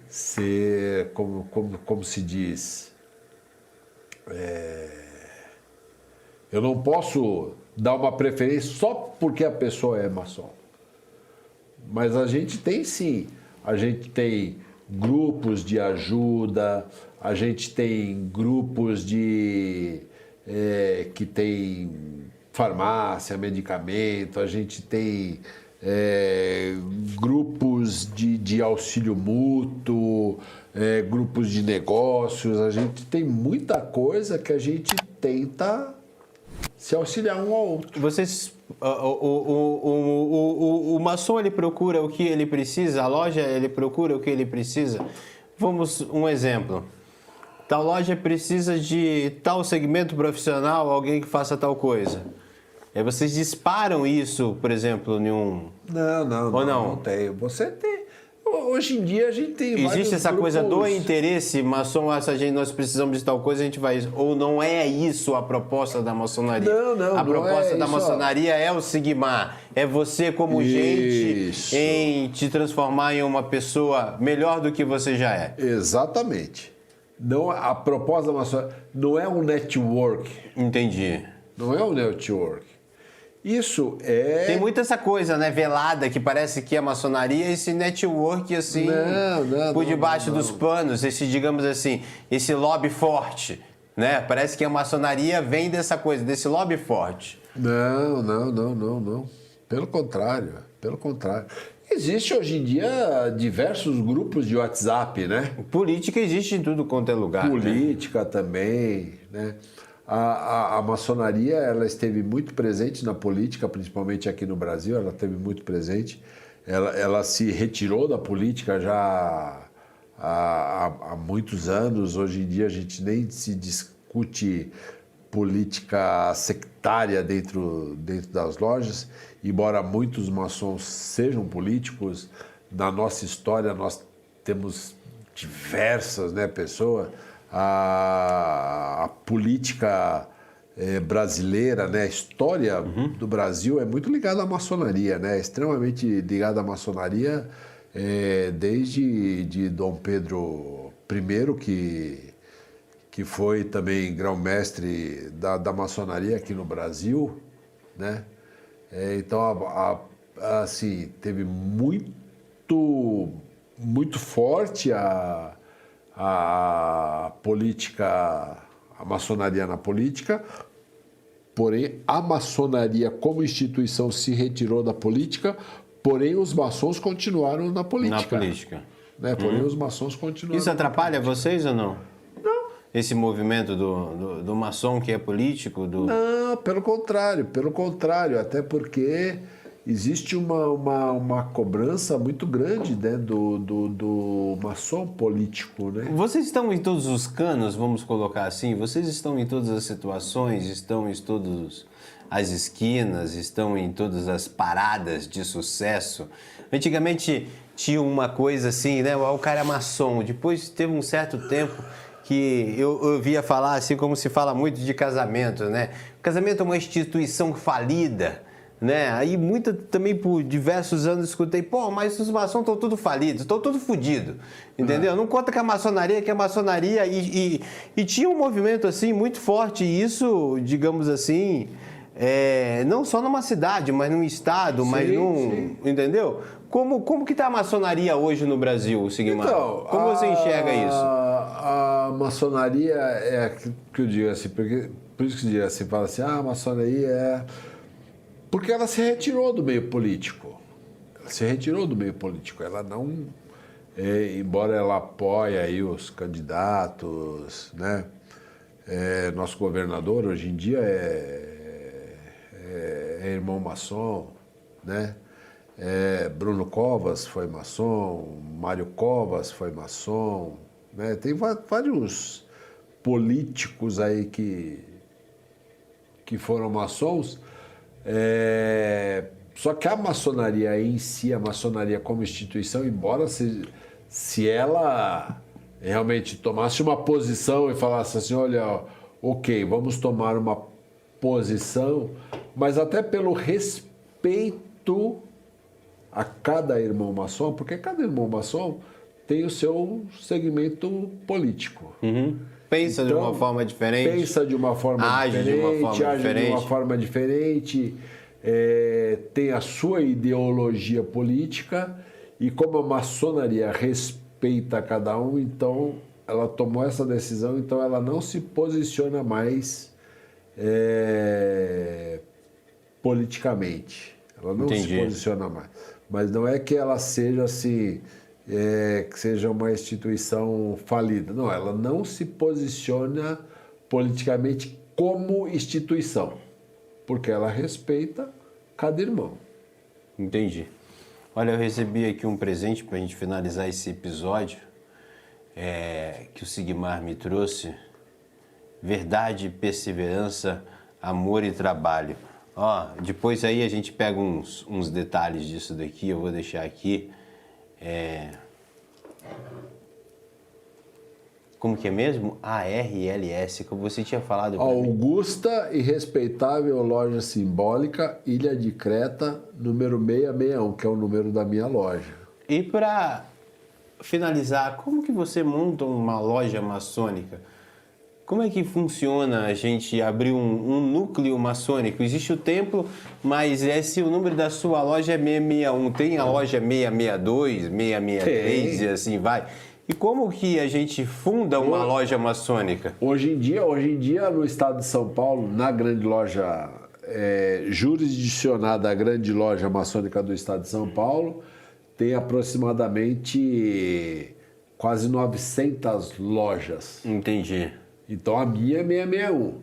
ser, como se diz, eu não posso dar uma preferência só porque a pessoa é maçom. Mas a gente tem sim, a gente tem grupos de ajuda, a gente tem grupos que tem farmácia, medicamento, a gente tem grupos de auxílio mútuo, grupos de negócios, a gente tem muita coisa que a gente tenta se auxiliar um ao outro.
Vocês, o maçom, ele procura o que ele precisa, a loja, ele procura o que ele precisa. Vamos, um exemplo. Tal loja precisa de tal segmento profissional, alguém que faça tal coisa. Aí vocês disparam isso, por exemplo, em um...
Não tem. Você tem... Hoje em dia a gente tem
Existe essa coisa do interesse maçom, nós precisamos de tal coisa, a gente vai... Ou não é isso a proposta da maçonaria?
Não,
a proposta da
isso,
maçonaria é o Sigmar. É você como gente em te transformar em uma pessoa melhor do que você já é.
Exatamente. Não, a proposta da maçonaria não é um network.
Entendi.
Não é um network. Isso é...
Tem muita essa coisa, né, velada, que parece que a maçonaria, esse network, assim, por debaixo dos panos, esse, digamos assim, esse lobby forte, né? Parece que a maçonaria vem dessa coisa, desse lobby forte.
Não. Pelo contrário. Existe hoje em dia diversos grupos de WhatsApp, né?
Política existe em tudo quanto é lugar.
Política, né? Também, né? A maçonaria, ela esteve muito presente na política, principalmente aqui no Brasil, ela esteve muito presente. Ela se retirou da política já há muitos anos. Hoje em dia a gente nem se discute política sectária dentro das lojas, embora muitos maçons sejam políticos. Na nossa história nós temos diversas, né, pessoas. A política brasileira, né, a história do Brasil é muito ligada à maçonaria, né, extremamente ligada à maçonaria desde de Dom Pedro I, que foi também grão-mestre da maçonaria aqui no Brasil, né? Então, assim, teve muito forte a política, a maçonaria na política, porém a maçonaria como instituição se retirou da política, porém os maçons continuaram na política.
Na política.
Né? Porém os maçons continuaram.
Isso atrapalha vocês ou não?
Não.
Esse movimento do maçom que é político?
Não, pelo contrário, até porque existe uma cobrança muito grande, né, do maçom político, né?
Vocês estão em todos os canos, vamos colocar assim? Vocês estão em todas as situações, estão em todas as esquinas, estão em todas as paradas de sucesso? Antigamente tinha uma coisa assim, né? O cara é maçom. Depois teve um certo tempo que eu ouvia falar assim, como se fala muito de casamento, né? O casamento é uma instituição falida, né? Aí também por diversos anos escutei, pô, mas os maçons estão tudo falidos, estão tudo fodidos, entendeu? Não conta que a maçonaria e tinha um movimento assim muito forte, e isso, digamos assim, não só numa cidade, mas num estado, mas num...
sim.
Entendeu? Como que está a maçonaria hoje no Brasil, Sigmar?
Então,
Como você enxerga isso?
A maçonaria é que eu digo assim, porque, por isso que eu digo assim, fala assim, a maçonaria é... Porque ela se retirou do meio político. Ela se retirou do meio político. Ela não... embora ela apoie aí os candidatos, né? Nosso governador hoje em dia é irmão maçom, né? Bruno Covas foi maçom, Mário Covas foi maçom, né? Tem vários políticos aí que foram maçons, só que a maçonaria em si, a maçonaria como instituição, embora se ela realmente tomasse uma posição e falasse assim, olha, ok, vamos tomar uma posição, mas até pelo respeito a cada irmão maçom, porque cada irmão maçom tem o seu segmento político.
Pensa de uma forma diferente.
Pensa de uma forma
age
diferente,
de uma forma
age
diferente.
de uma forma diferente, tem a sua ideologia política, e como a maçonaria respeita cada um, então ela tomou essa decisão, então ela não se posiciona mais politicamente. Ela não
Entendi.
se posiciona mais. Mas não é que ela seja assim, que seja uma instituição falida. Não, ela não se posiciona politicamente como instituição, porque ela respeita cada irmão.
Entendi. Olha, eu recebi aqui um presente para a gente finalizar esse episódio, que o Sigmar me trouxe. Verdade, perseverança, amor e trabalho. Ó, depois aí a gente pega uns detalhes disso daqui, eu vou deixar aqui. Como que é mesmo? ARLS, como você tinha falado pra mim.
Augusta e respeitável loja simbólica, Ilha de Creta, número 661, que é o número da minha loja.
E para finalizar, como que você monta uma loja maçônica? Como é que funciona a gente abrir um núcleo maçônico? Existe o templo, mas se o número da sua loja é 661, tem a loja 662, 663 e assim vai. E como que a gente funda uma loja maçônica?
Hoje em dia, no estado de São Paulo, na grande loja jurisdicionada, a grande loja maçônica do estado de São Paulo, tem aproximadamente quase 900 lojas.
Entendi.
Então a minha é 661.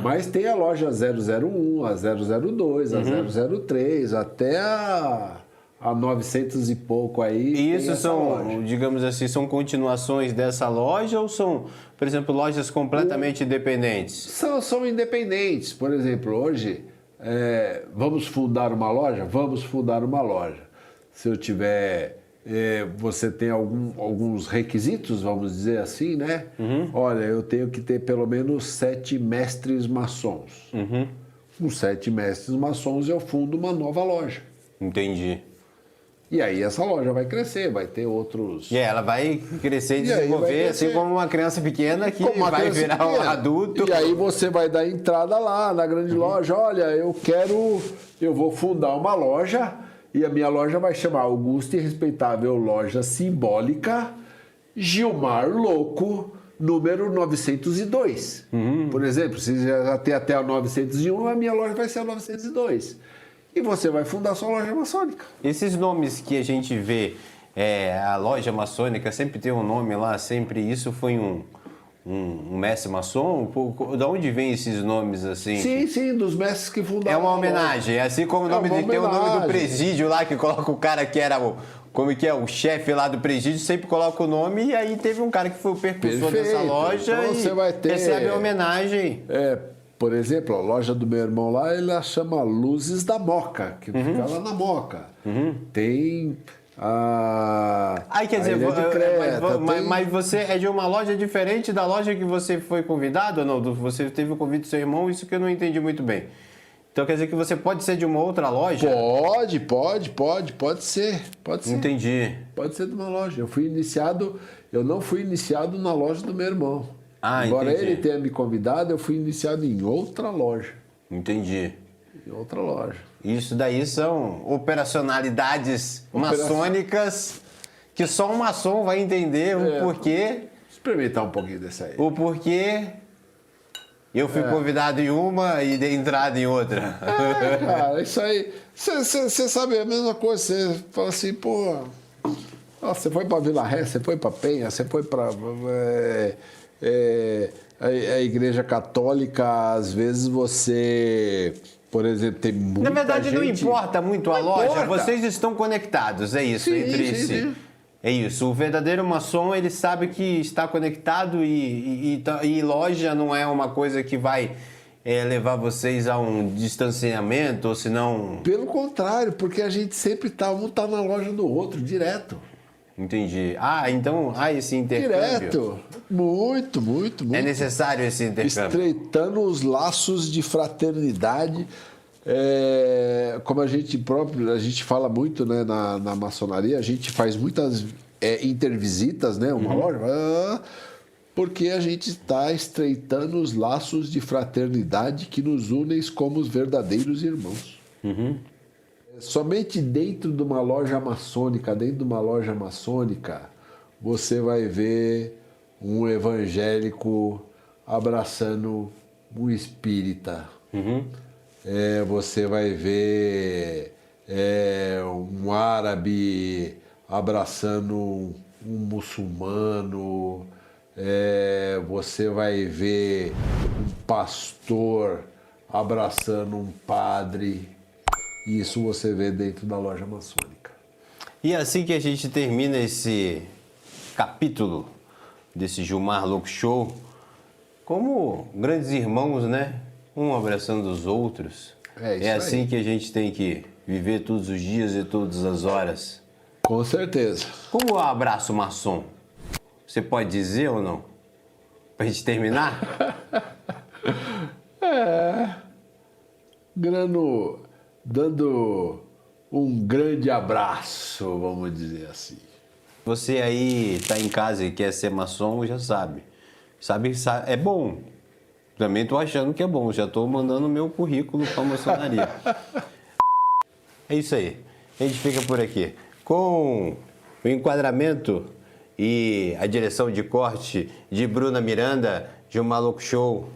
Mas tem a loja 001, a 002, a 003, até a 900 e pouco aí.
E isso são,
loja.
digamos assim, são continuações dessa loja ou são, por exemplo, lojas completamente independentes?
São independentes. Por exemplo, hoje, vamos fundar uma loja? Vamos fundar uma loja. Se eu tiver... você tem alguns requisitos, vamos dizer assim, né? Olha, eu tenho que ter pelo menos 7 mestres maçons. Com 7 mestres maçons eu fundo uma nova loja.
Entendi.
E aí essa loja vai crescer, vai ter outros...
E ela vai crescer e
E aí vai
desenvolver,
crescer.
assim como uma criança pequena que
Como uma
vai
criança
virar um
pequena.
adulto.
E aí você vai dar entrada lá na grande loja. Olha, eu vou fundar uma loja e a minha loja vai chamar Augusta e Respeitável Loja Simbólica Gilmar Louco, número 902. Por exemplo, se já tem até a 901, a minha loja vai ser a 902. E você vai fundar sua loja maçônica.
Esses nomes que a gente vê, a loja maçônica sempre tem um nome lá, sempre isso foi um mestre maçom? Da onde vem esses nomes assim?
Sim, dos mestres que fundaram.
É uma
a loja.
homenagem, assim como
É uma
tem o nome do
homenagem.
presídio lá, que coloca o cara que era o chefe lá do presídio, sempre coloca o nome, e aí teve um cara que foi o percussor dessa
Perfeito.
loja
Então
e
você vai ter-
recebe a homenagem.
Por exemplo, a loja do meu irmão lá, ela chama Luzes da Moca, que fica lá na Moca. Tem a
Quer dizer,
Ilha de Creta,
mas você é de uma loja diferente da loja que você foi convidado ou não? Você teve o convite do seu irmão, isso que eu não entendi muito bem. Então quer dizer que você pode ser de uma outra loja?
Pode ser.
Entendi.
Pode ser de uma loja. Eu não fui iniciado na loja do meu irmão.
Ah,
Embora
entendi.
ele tenha me convidado, eu fui iniciado em outra loja.
Entendi.
em outra loja.
Isso daí são operacionalidades maçônicas que só um maçom vai entender o porquê.
Experimentar um pouquinho dessa aí.
O porquê eu fui convidado em uma e dei entrada em outra.
Cara, isso aí. Você sabe a mesma coisa. Você fala assim, pô. Você foi pra Vila Ré, você foi pra Penha, você foi pra. A Igreja Católica, às vezes você. Por exemplo, tem muita
Na verdade, não
gente...
importa muito a
Não
loja,
importa.
vocês estão conectados, é isso,
Sim,
entre
sim,
si.
sim.
É isso, o verdadeiro maçom, ele sabe que está conectado e loja não é uma coisa que vai levar vocês a um distanciamento, ou senão...
Pelo contrário, porque a gente sempre tá, um tá na loja do outro, direto.
Entendi. Ah, então há esse intercâmbio.
Direto. Muito, muito, muito.
É necessário esse intercâmbio.
Estreitando os laços de fraternidade. Como a gente fala muito, né, na maçonaria, a gente faz muitas intervisitas, né, uma loja, porque a gente está estreitando os laços de fraternidade que nos unem como os verdadeiros irmãos. Somente dentro de uma loja maçônica, você vai ver um evangélico abraçando um espírita. Você vai ver um árabe abraçando um muçulmano. Você vai ver um pastor abraçando um padre. Isso você vê dentro da loja maçônica.
E assim que a gente termina esse capítulo desse Gilmar Louco Show, como grandes irmãos, né? Um abraçando os outros.
É isso
assim
aí.
que a gente tem que viver todos os dias e todas as horas.
Com certeza.
Como é o abraço maçom? Você pode dizer ou não? Pra gente terminar?
Dando um grande abraço, vamos dizer assim.
Você aí tá em casa e quer ser maçom, já sabe. Sabe, é bom. Também tô achando que é bom. Já tô mandando meu currículo pra maçonaria. É isso aí. A gente fica por aqui. Com o enquadramento e a direção de corte de Bruna Miranda, Gilmar Louco Show.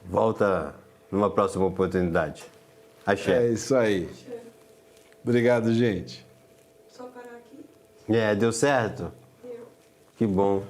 Volta numa próxima oportunidade. Axé.
É isso aí. Obrigado, gente.
Só parar aqui.
Deu certo?
Eu.
Que bom.